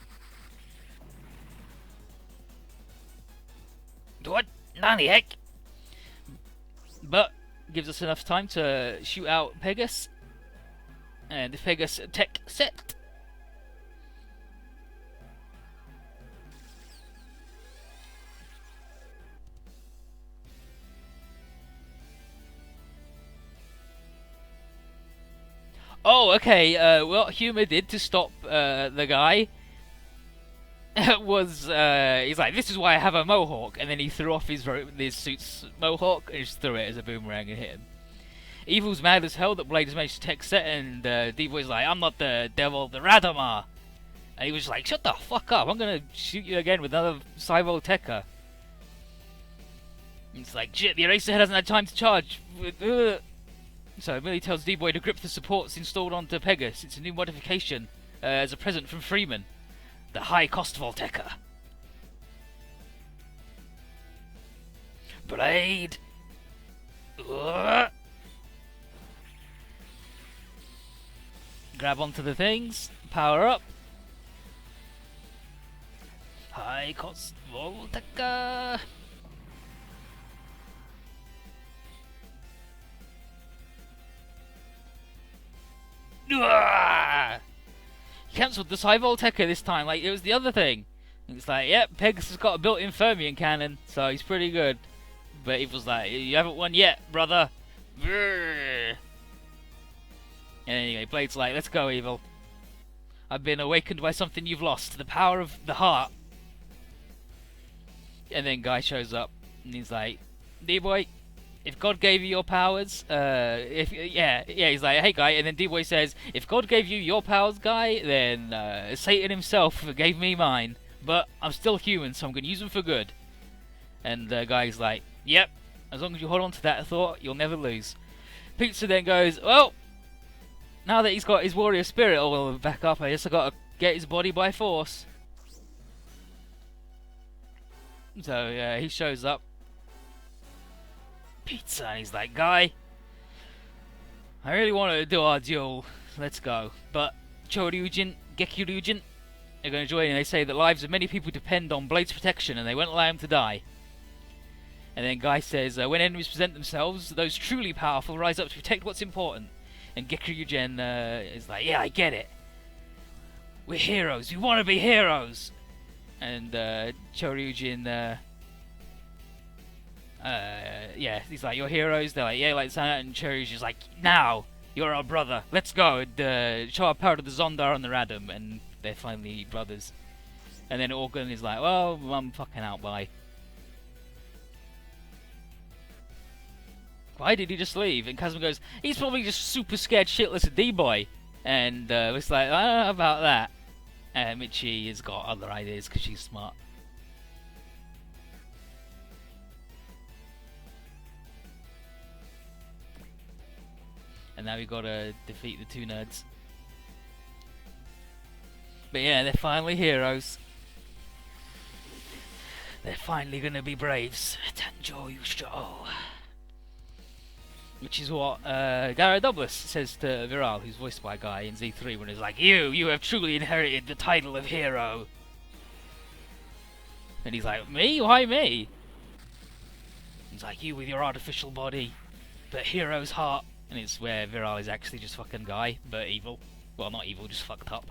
What? Nani heck? But gives us enough time to shoot out Pegasus, and the Pegasus tech set. Oh, okay, what Humor did to stop the guy was, he's like, this is why I have a mohawk, and then he threw off his suit's mohawk and just threw it as a boomerang and hit him. Evil's mad as hell that Blade has managed to tech set, and D-Boy's like, I'm not the devil, the Radama. And he was like, shut the fuck up, I'm gonna shoot you again with another Cyvol Tekka. It's like, shit, the eraser head hasn't had time to charge. So Millie tells D-Boy to grip the supports installed onto Pegasus. It's a new modification as a present from Freeman, the high-cost Volteca. Blade! Grab onto the things, power up. High-cost Volteca! Cancelled the High Volteca this time, like it was the other thing. It's like, yep, Pegasus has got a built-in Fermion cannon, so he's pretty good. But he was like, you haven't won yet, brother. And anyway, Blade's like, let's go, Evil. I've been awakened by something you've lost, the power of the heart. And then Guy shows up, and he's like, D-Boy, if God gave you your powers, he's like, hey, Guy, and then D-Boy says, if God gave you your powers, Guy, then Satan himself gave me mine. But I'm still human, so I'm going to use them for good. And the guy's like, yep, as long as you hold on to that thought, you'll never lose. Pizza then goes, well, now that he's got his warrior spirit all back up, I guess I got to get his body by force. So he shows up. Pizza, and he's like, Guy, I really wanted to do our duel. Let's go. But Choryujin, Gekyryujin are going to join, and they say that lives of many people depend on Blade's protection, and they won't allow him to die. And then Guy says, when enemies present themselves, those truly powerful rise up to protect what's important. And Gekyryujin is like, yeah, I get it. We're heroes. We want to be heroes. And Choryujin, he's like, you're heroes. They're like, yeah, like that. And Choryujin's like, now, you're our brother. Let's go and show our power to the Zondar and the Radom. And they're finally brothers. And then Organ is like, well, I'm fucking out, bye. Why did he just leave? And Kazuma goes, he's probably just super scared shitless of D-Boy. And it's like, I don't know about that. Michi has got other ideas because she's smart. And now we've got to defeat the two nerds. But yeah, they're finally heroes. They're finally going to be braves. Tanjo Yusho. Which is what Garrett Douglas says to Viral, who's voiced by a guy in Z3, when he's like, you have truly inherited the title of hero. And he's like, me? Why me? He's like, you with your artificial body, but hero's heart. And it's where Viral is actually just fucking Guy, but evil. Well, not evil, just fucked up.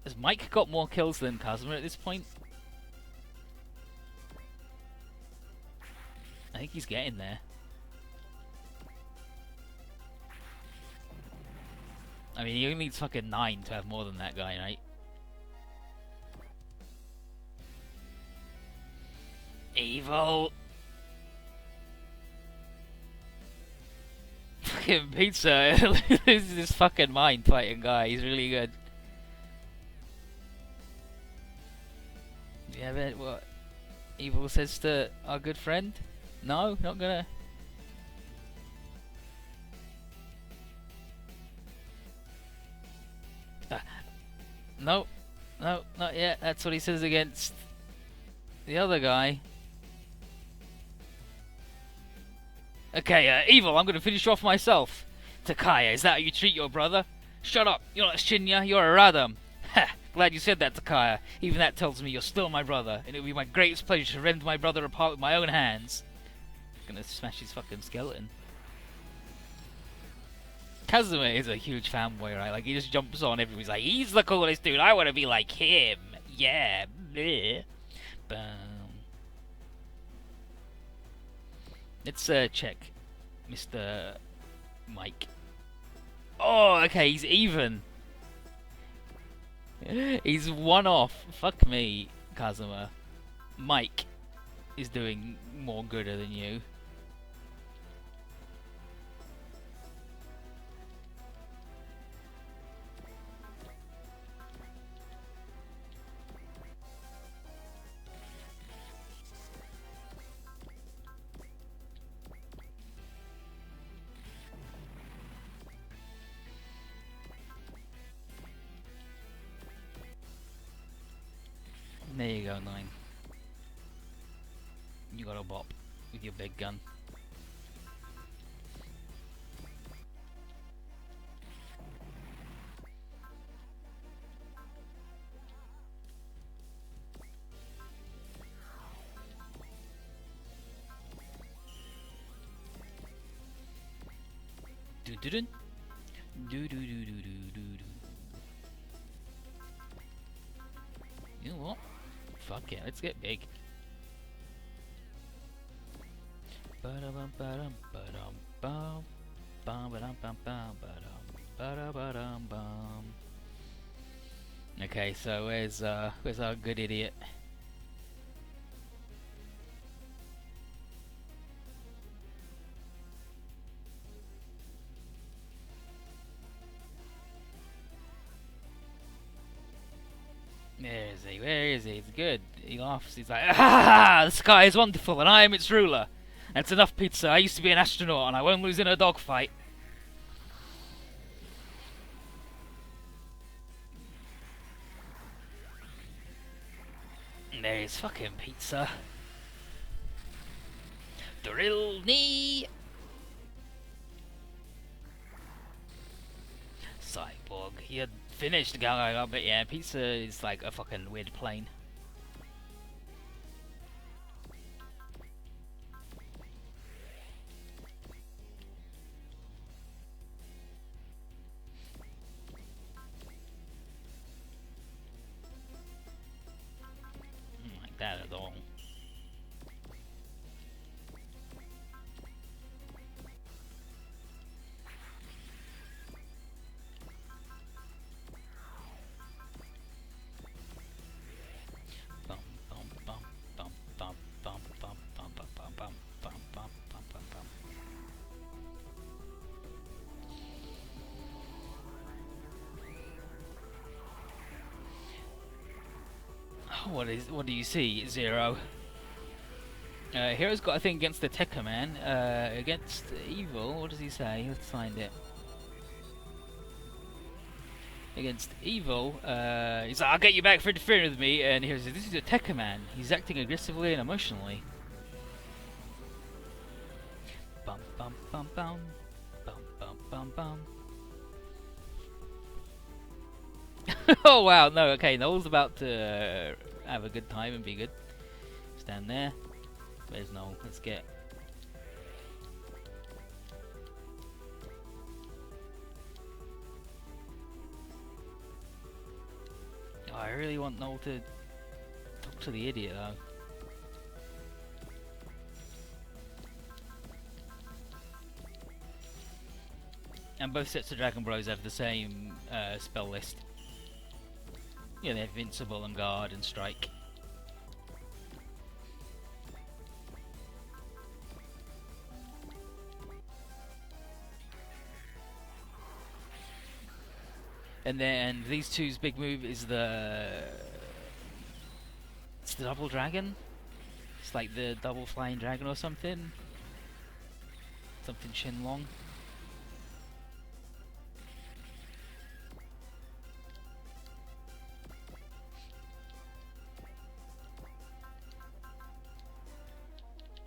Has Mike got more kills than Kazuma at this point? I think he's getting there. I mean, he only needs fucking 9 to have more than that guy, right? Evil! Fucking Pizza loses his fucking mind fighting Guy. He's really good. Yeah, but what Evil says to our good friend? No, not gonna. No, not yet. That's what he says against the other guy. Okay, Evil, I'm gonna finish you off myself. Takaya, is that how you treat your brother? Shut up, you're not Shinya, you're a Radom. Ha! Glad you said that, Takaya. Even that tells me you're still my brother, and it would be my greatest pleasure to rend my brother apart with my own hands. I'm gonna smash his fucking skeleton. Kazuma is a huge fanboy, right? Like, he just jumps on everybody's like, he's the coolest dude, I want to be like him. Yeah. Bleh. Boom. Let's check Mr. Mike. Oh, okay, he's even. He's one off. Fuck me, Kazuma. Mike is doing more gooder than you. you go, Nine. You got a bop with your big gun. Do do do do do do do do do. You know what? Fuck yeah, let's get big. Ba-da-bum ba-dum ba-dum bum bum ba-dum bum bum ba-dum ba-da-ba-dum bum. Okay, so where's our good idiot? Where is he? Where is he? It's good. He laughs. He's like, ah, the sky is wonderful, and I am its ruler. That's enough pizza. I used to be an astronaut, and I won't lose in a dogfight. There's fucking pizza. Drill knee. Cyborg. He had finished going up, but yeah, pizza is like a fucking weird plane. Like that at all. What do you see, Zero? Hero's got a thing against the Tekka Man. Against evil, what does he say? Let's find it. Against evil, he's like, I'll get you back for interfering with me, and Hero says, this is a Tekka Man. He's acting aggressively and emotionally. Bum bum bum bum. Bum bum bum bum. Oh wow, no, okay, Noel's about to have a good time and be good. Stand there. Where's Noel? Let's get... Oh, I really want Noel to talk to the idiot though. And both sets of Dragon Bros have the same spell list. Yeah, they have Invincible and Guard and Strike. And then these two's big move is it's the double dragon. It's like the double flying dragon or something. Something Shenlong.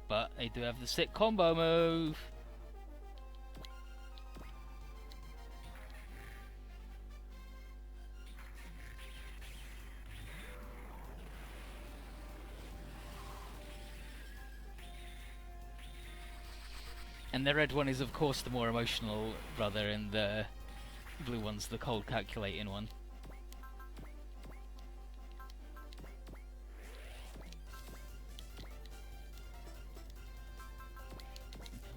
But they do have the sick combo move. And the red one is of course the more emotional brother, and the blue one's the cold calculating one.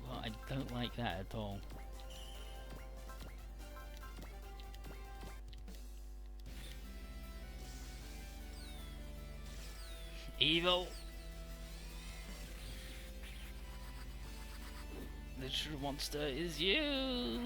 Well, I don't like that at all. Evil! The true monster is you!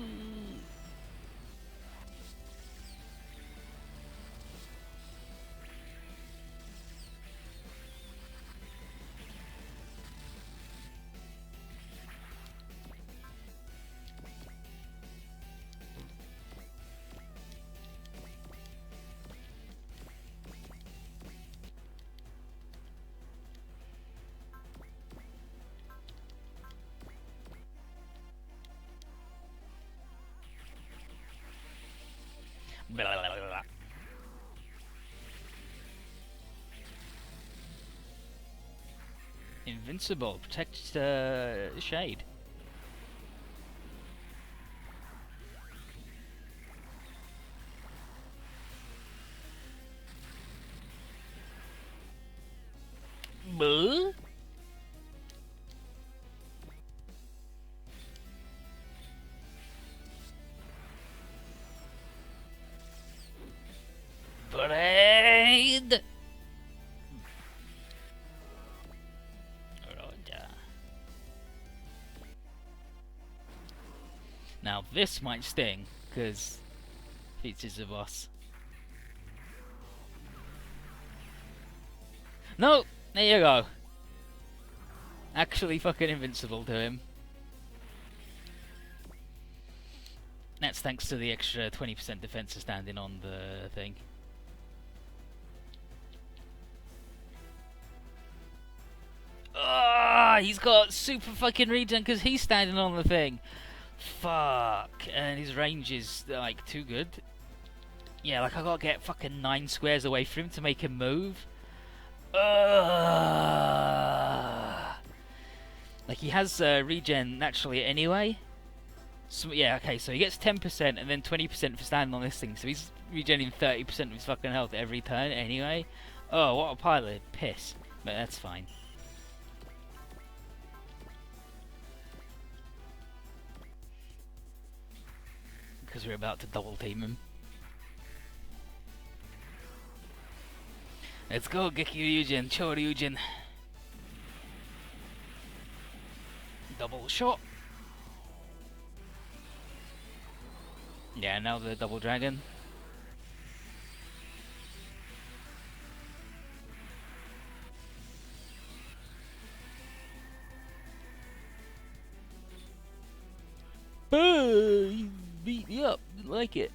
Blah, blah, blah, blah. Invincible. Protect Shade. Buh? Blade! Now this might sting, because features a boss. No! There you go. Actually fucking invincible to him. That's thanks to the extra 20% defense of standing on the thing. Ah, he's got super fucking regen because he's standing on the thing. Fuck. And his range is like too good. Yeah, like I gotta get fucking 9 squares away from him to make him move. Like he has regen naturally anyway. So yeah, okay, so he gets 10% and then 20% for standing on this thing. So he's regenerating 30% of his fucking health every turn anyway. Oh, what a pilot. Piss. But that's fine. Because we're about to double team him. Let's go, Gekyuryujin, Choryujin. Double shot. Yeah, now the double dragon. He beat me up, didn't like it.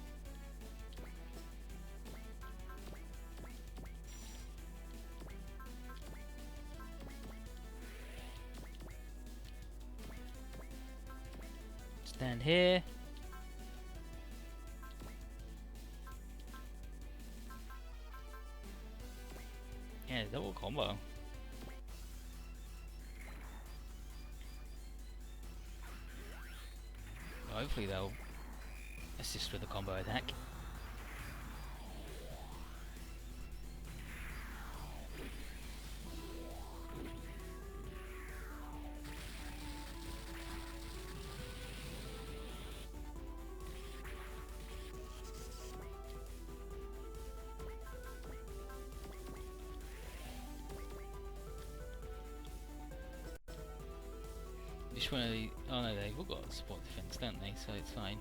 Stand here. Yeah, double combo. Well, hopefully they'll assist with the combo attack. Just one of the. Oh no, they've all got support defense, don't they? So it's fine.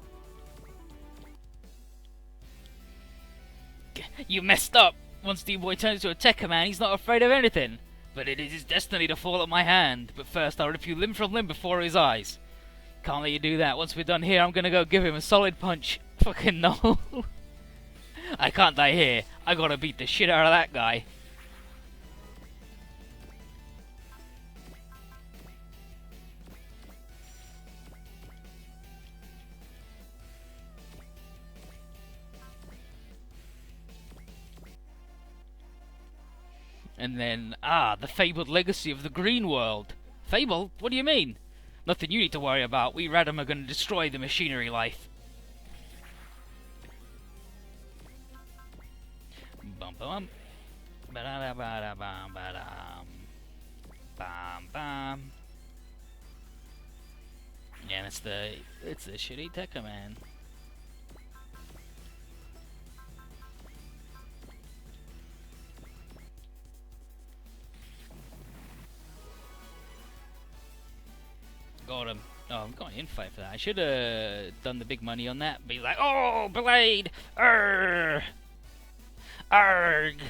You messed up! Once D-Boy turns into a Tekka man, he's not afraid of anything. But it is his destiny to fall at my hand. But first, I'll rip you limb from limb before his eyes. Can't let you do that. Once we're done here, I'm gonna go give him a solid punch. Fucking no. I can't die here. I gotta beat the shit out of that guy. And then, the fabled legacy of the green world. Fable? What do you mean? Nothing you need to worry about. We Radam are going to destroy the machinery life. Bum bum. Ba da ba da bum ba dum. Bam bam. Yeah, it's the shitty Tekka man. Got him. Oh, I'm going in fight for that. I should have done the big money on that. Be like, oh, Blade! Arrgh! Arrgh!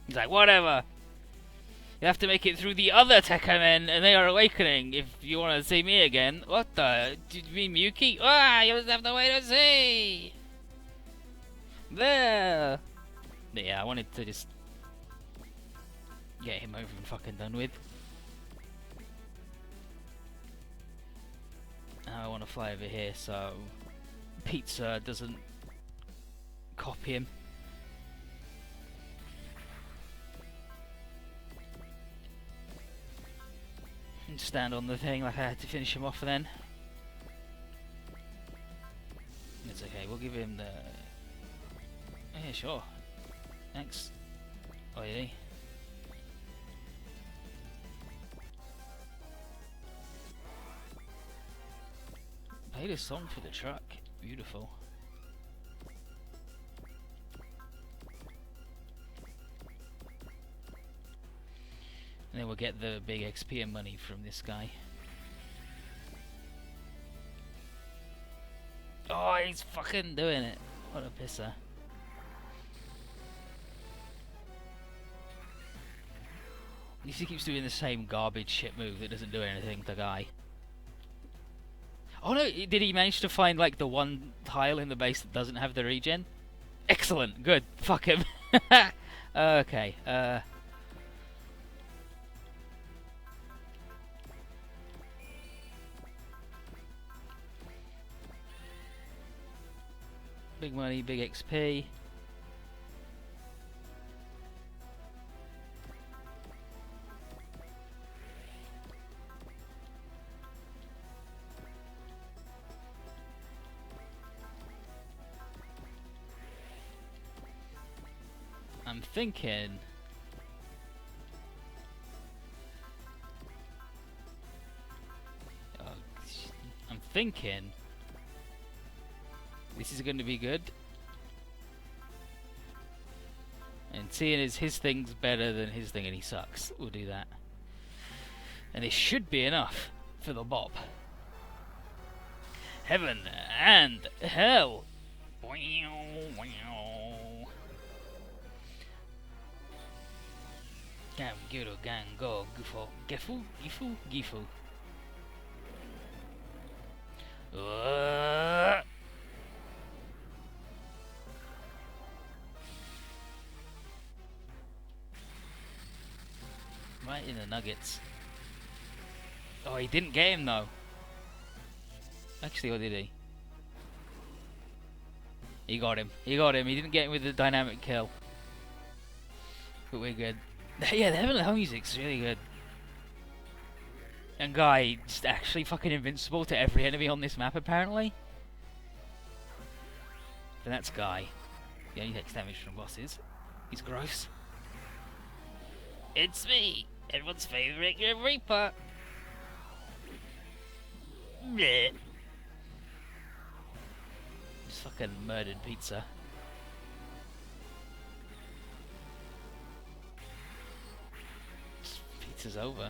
He's like, whatever. You have to make it through the other Tekka men, and they are awakening if you want to see me again. What the? Did you mean Miyuki? You just have to wait and see! There! Yeah, I wanted to just get him over and fucking done with. Now I want to fly over here so Pizza doesn't copy him. And stand on the thing like I had to finish him off then. It's okay, we'll give him the... Yeah, sure. Thanks. Oily. Played a song for the truck. Beautiful. And then we'll get the big XP and money from this guy. Oh, he's fucking doing it. What a pisser. At least he keeps doing the same garbage shit move that doesn't do anything, the guy. Oh no, did he manage to find like the one tile in the base that doesn't have the regen? Excellent, good, fuck him. Okay, big money, big XP. I'm thinking... I'm thinking... This is going to be good. And seeing as his thing's better than his thing and he sucks, we'll do that. And it should be enough for the bop. Heaven and hell! Gam, guru, gang, go, gufo, gefu, gifu, gifu. Right in the nuggets. Oh, he didn't get him though. Actually, or did he? He got him. He got him. He didn't get him with the dynamic kill. But we're good. Yeah, the Heaven and Hell music's really good. And Guy just actually fucking invincible to every enemy on this map apparently. And that's Guy. He only takes damage from bosses. He's gross. It's me, everyone's favourite Grim Reaper. Blech. Just fucking murdered pizza. Pizza's over.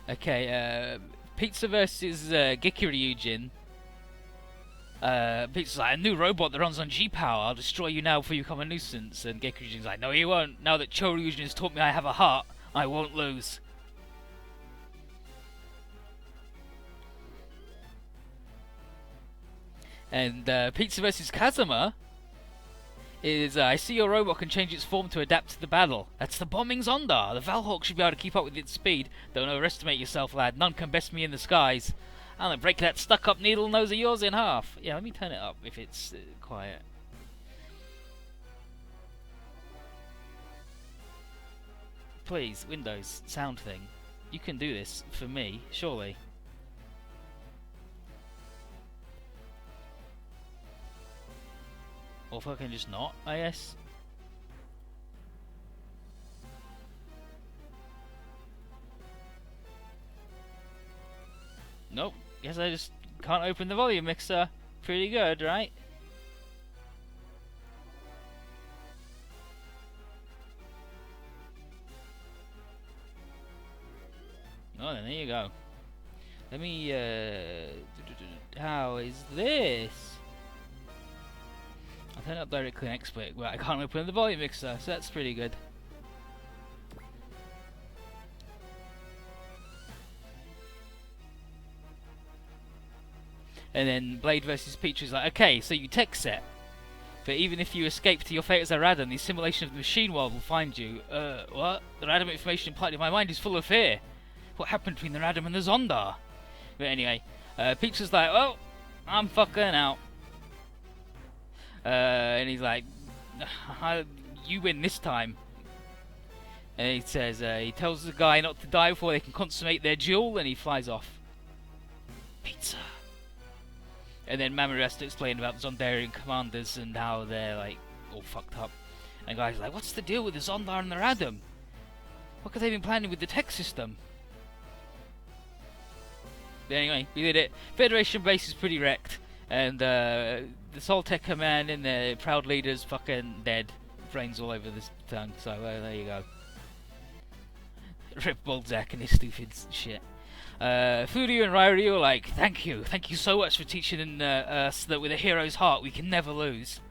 Okay, Pizza versus Gikuryujin. Pizza's like, a new robot that runs on G-Power. I'll destroy you now before you become a nuisance. And Gikuryujin's like, no you won't. Now that Choryujin has taught me I have a heart, I won't lose. And Pizza vs Kazuma is, I see your robot can change its form to adapt to the battle. That's the bombing Zonda. The Valhawk should be able to keep up with its speed. Don't overestimate yourself, lad. None can best me in the skies. I'm gonna break that stuck-up needle nose of yours in half. Yeah, let me turn it up if it's quiet. Please, Windows, sound thing. You can do this for me, surely. Or fucking just not, I guess. Nope, guess I just can't open the volume mixer. Pretty good, right? Oh, then there you go. Let me, how is this? I turned up directly on expert, but I can't open the volume mixer, so that's pretty good. And then Blade versus Peach is like, okay, so you tech set But even if you escape to your fate as a Radam, the assimilation of the machine world will find you. What? The Radam information implied in my mind is full of fear. What happened between the Radam and the Zondar? But anyway, Peeps is like, oh, I'm fucking out. And he's like, you win this time. And he says, he tells the guy not to die before they can consummate their duel, and he flies off. Pizza. And then Mamoru has to explain about the Zondarian commanders and how they're like all fucked up. And the guy's like, what's the deal with the Zondar and the Radam? What could they been planning with the tech system? But anyway, we did it. Federation base is pretty wrecked, and the Soltech command and the proud leaders fucking dead. Brains all over this tongue. So there you go. Rip Bolzak and his stupid shit. Furyu and Ryoryu are like, thank you so much for teaching us that with a hero's heart we can never lose.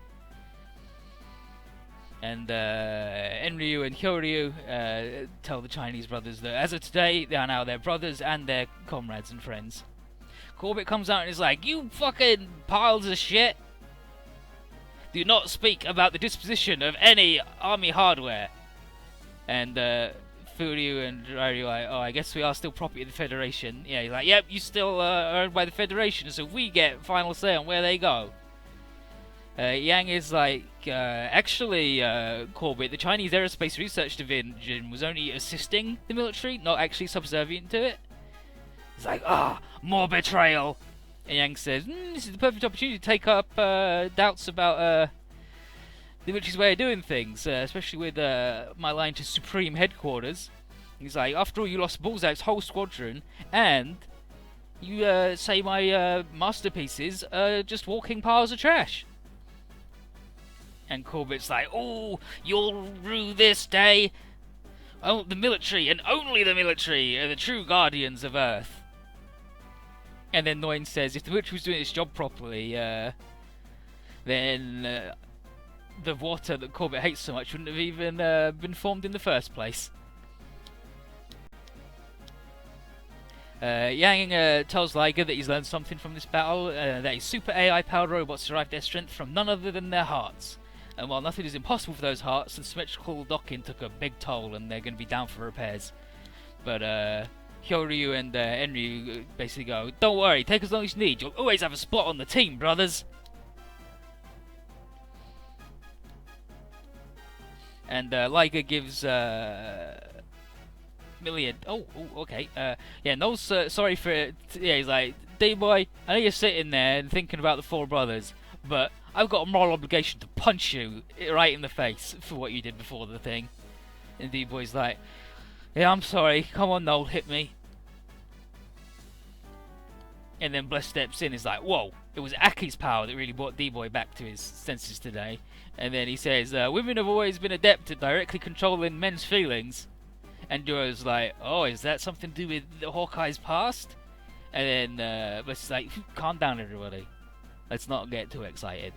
And Enryu and Hyoryu tell the Chinese brothers that as of today they are now their brothers and their comrades and friends. Corbett comes out and is like, you fucking piles of shit! Do not speak about the disposition of any army hardware. And Furyu and Ryoryu are like, oh, I guess we are still property of the Federation. Yeah, he's like, yep, you still are owned by the Federation, so we get final say on where they go. Yang is like, actually, Corbett, the Chinese Aerospace Research Division was only assisting the military, not actually subservient to it. He's like, more betrayal. And Yang says, this is the perfect opportunity to take up doubts about the military's way of doing things, especially with my line to Supreme Headquarters. He's like, after all, you lost Balzac's whole squadron, and you say my masterpieces are just walking piles of trash. And Corbett's like, oh, you'll rue this day. Oh, the military, and only the military, are the true guardians of Earth. And then Noin says, if the military was doing its job properly, then the water that Corbett hates so much wouldn't have even been formed in the first place. Yang tells Liger that he's learned something from this battle, that his super AI-powered robots derive their strength from none other than their hearts. And while nothing is impossible for those hearts, the symmetrical docking took a big toll and they're going to be down for repairs. But Hyoryu and Enryu basically go, don't worry, take as long as you need, you'll always have a spot on the team, brothers! And Liger gives Million. Oh, okay. Yeah, Noel's sorry for it. Yeah, he's like, D-boy, I know you're sitting there and thinking about the four brothers, but I've got a moral obligation to punch you right in the face for what you did before the thing. And D-boy's like, yeah, I'm sorry. Come on, Noel, hit me. And then Bless steps in. He's like, whoa, it was Aki's power that really brought D-boy back to his senses today. And then he says, women have always been adept at directly controlling men's feelings. And Duro's like, oh, is that something to do with Hawkeye's past? And then Bless is like, calm down, everybody. Let's not get too excited.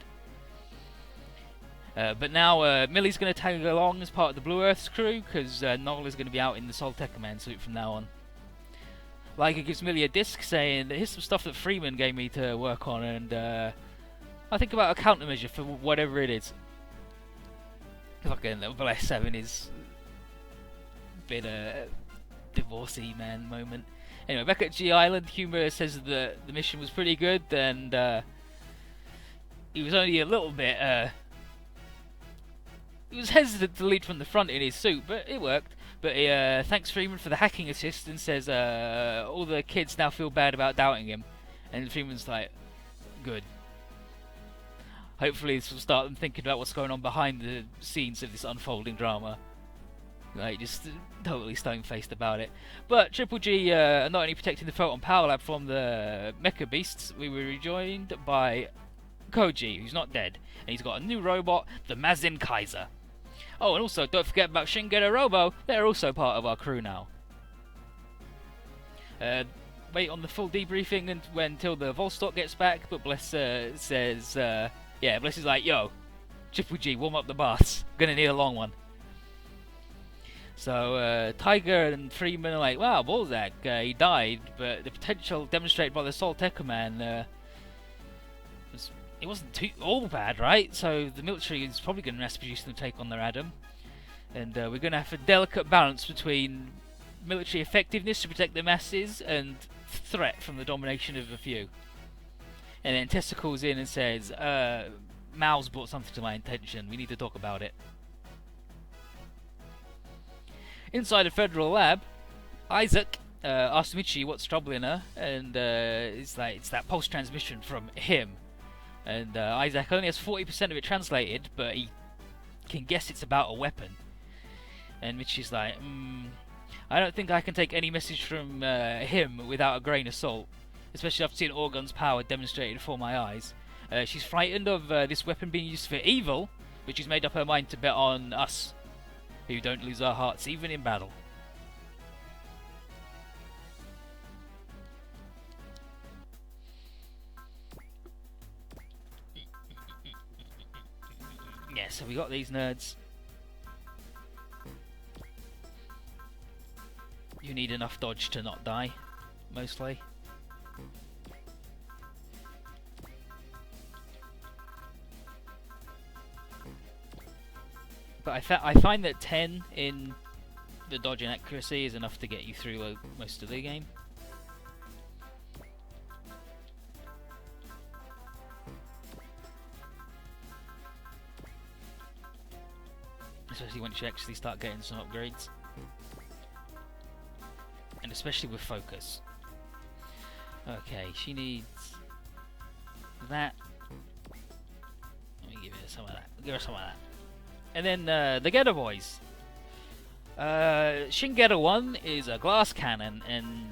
But now Millie's going to tag along as part of the Blue Earth's crew, because Noel is going to be out in the Soltech Command suit from now on. Liger gives Millie a disc saying, here's some stuff that Freeman gave me to work on, and I think about a countermeasure for whatever it is. Fucking Bless 7 is a bit divorcee man moment. Anyway, back at G Island, Humor says that the mission was pretty good, and he was only a little bit he was hesitant to lead from the front in his suit, but it worked. But he thanks Freeman for the hacking assist and says all the kids now feel bad about doubting him. And Freeman's like, good. Hopefully this will start them thinking about what's going on behind the scenes of this unfolding drama. Like, just totally stone-faced about it. But Triple G are not only protecting the Photon Power Lab from the Mecha Beasts, we were rejoined by Koji, who's not dead. And he's got a new robot, the Mazin Kaiser. Oh, and also, don't forget about Shingeki Robo. They're also part of our crew now. Wait on the full debriefing until the Volstock gets back, but Bless says, yeah, Bless is like, yo, Triple G, warm up the baths. Gonna need a long one. So, Tiger and Freeman are like, wow, Balzac, he died, but the potential demonstrated by the Soltech Man was it wasn't too all bad, right? So the military is probably going to mass produce them to take on their Adam, and we're going to have a delicate balance between military effectiveness to protect the masses and threat from the domination of a few. And then Tessa calls in and says, Mao's brought something to my attention, we need to talk about it. Inside a federal lab, Isaac asks Michi what's troubling her, and it's that pulse transmission from him. And Isaac only has 40% of it translated, but he can guess it's about a weapon. And Michi's like, I don't think I can take any message from him without a grain of salt, especially after seeing Orgon's power demonstrated before my eyes. She's frightened of this weapon being used for evil, but she's made up her mind to bet on us, who don't lose our hearts even in battle. Yeah, so we got these nerds. You need enough dodge to not die, mostly. But I find that 10 in the dodge and accuracy is enough to get you through most of the game. Especially once you actually start getting some upgrades. And especially with focus. Okay, she needs that. Let me give her some of that. Give her some of that. And then the Getter Boys. Shin Getter 1 is a glass cannon, and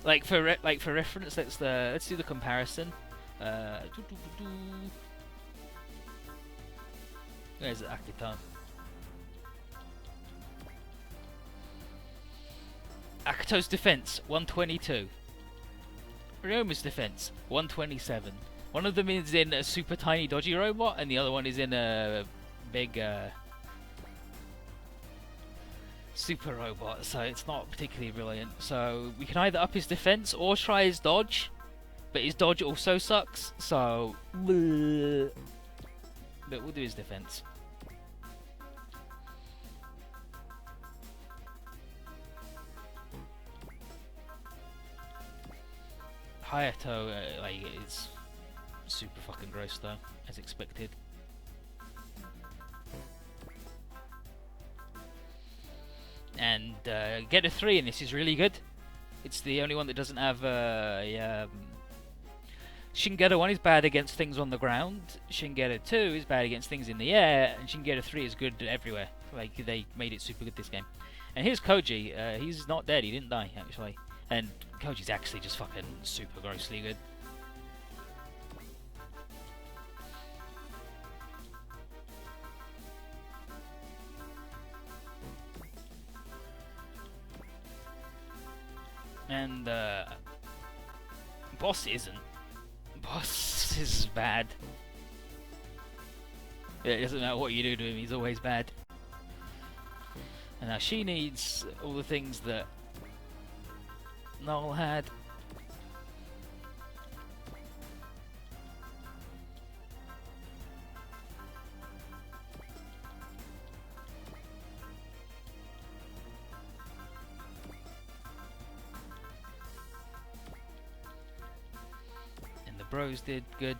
like for reference, let's do the comparison. Where's the Akiton? Akito's defense 122. Ryoma's defense 127. One of them is in a super tiny dodgy robot, and the other one is in a big super robot, so it's not particularly brilliant. So we can either up his defense or try his dodge, but his dodge also sucks, so bleh. But we'll do his defense. Hayato is super fucking gross though, as expected. And Getter 3 in this is really good. It's the only one that doesn't have Shin Getter 1 is bad against things on the ground, Shin Getter 2 is bad against things in the air, and Shin Getter 3 is good everywhere. Like, they made it super good this game. And here's Koji, he's not dead, he didn't die actually. And Koji's actually just fucking super grossly good. And Boss isn't. Boss is bad. It doesn't matter what you do to him, he's always bad. And now she needs all the things that Noel had. And the bros did good.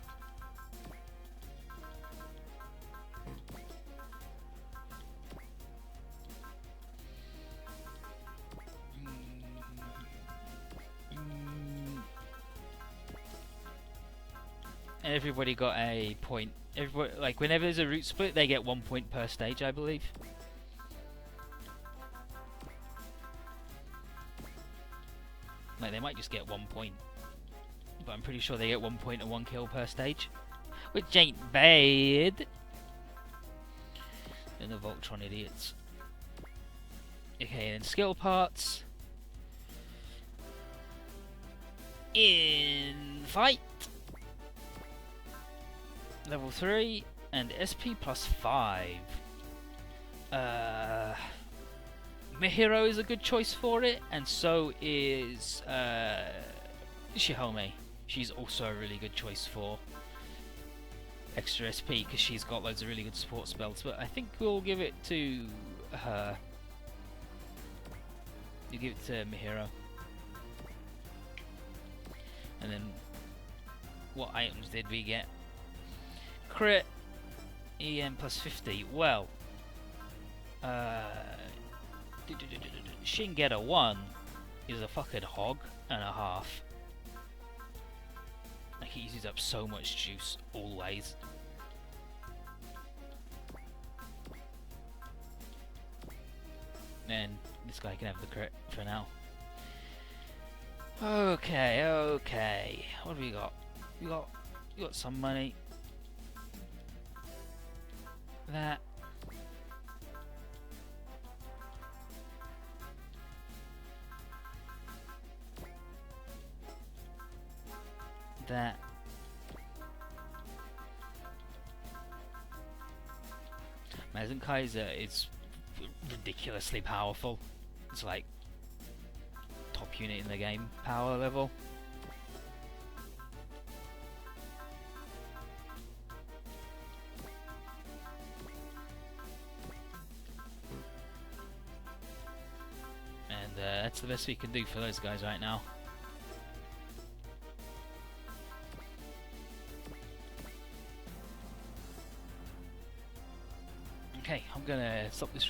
And everybody got a point. Everybody, like, whenever there's a route split, they get 1 point per stage, I believe. Like, they might just get 1 point, but I'm pretty sure they get 1 point and 1 kill per stage, which ain't bad. And the Voltron idiots. Okay, and then skill parts. In fight. Level 3 and SP plus 5. Mihiro is a good choice for it, and so is Shihome. She's also a really good choice for extra SP because she's got loads of really good support spells. But I think we'll give it to her. You give it to Mihiro. And then what items did we get? Crit, EM plus 50. Well, Shingeta 1 is a fucking hog and a half. Like, he uses up so much juice always. And this guy can have the crit for now. Okay, okay. What have we got? We got some money. That. That. Kaiser is ridiculously powerful. It's like top unit in the game power level. And that's the best we can do for those guys right now. Okay, I'm gonna stop this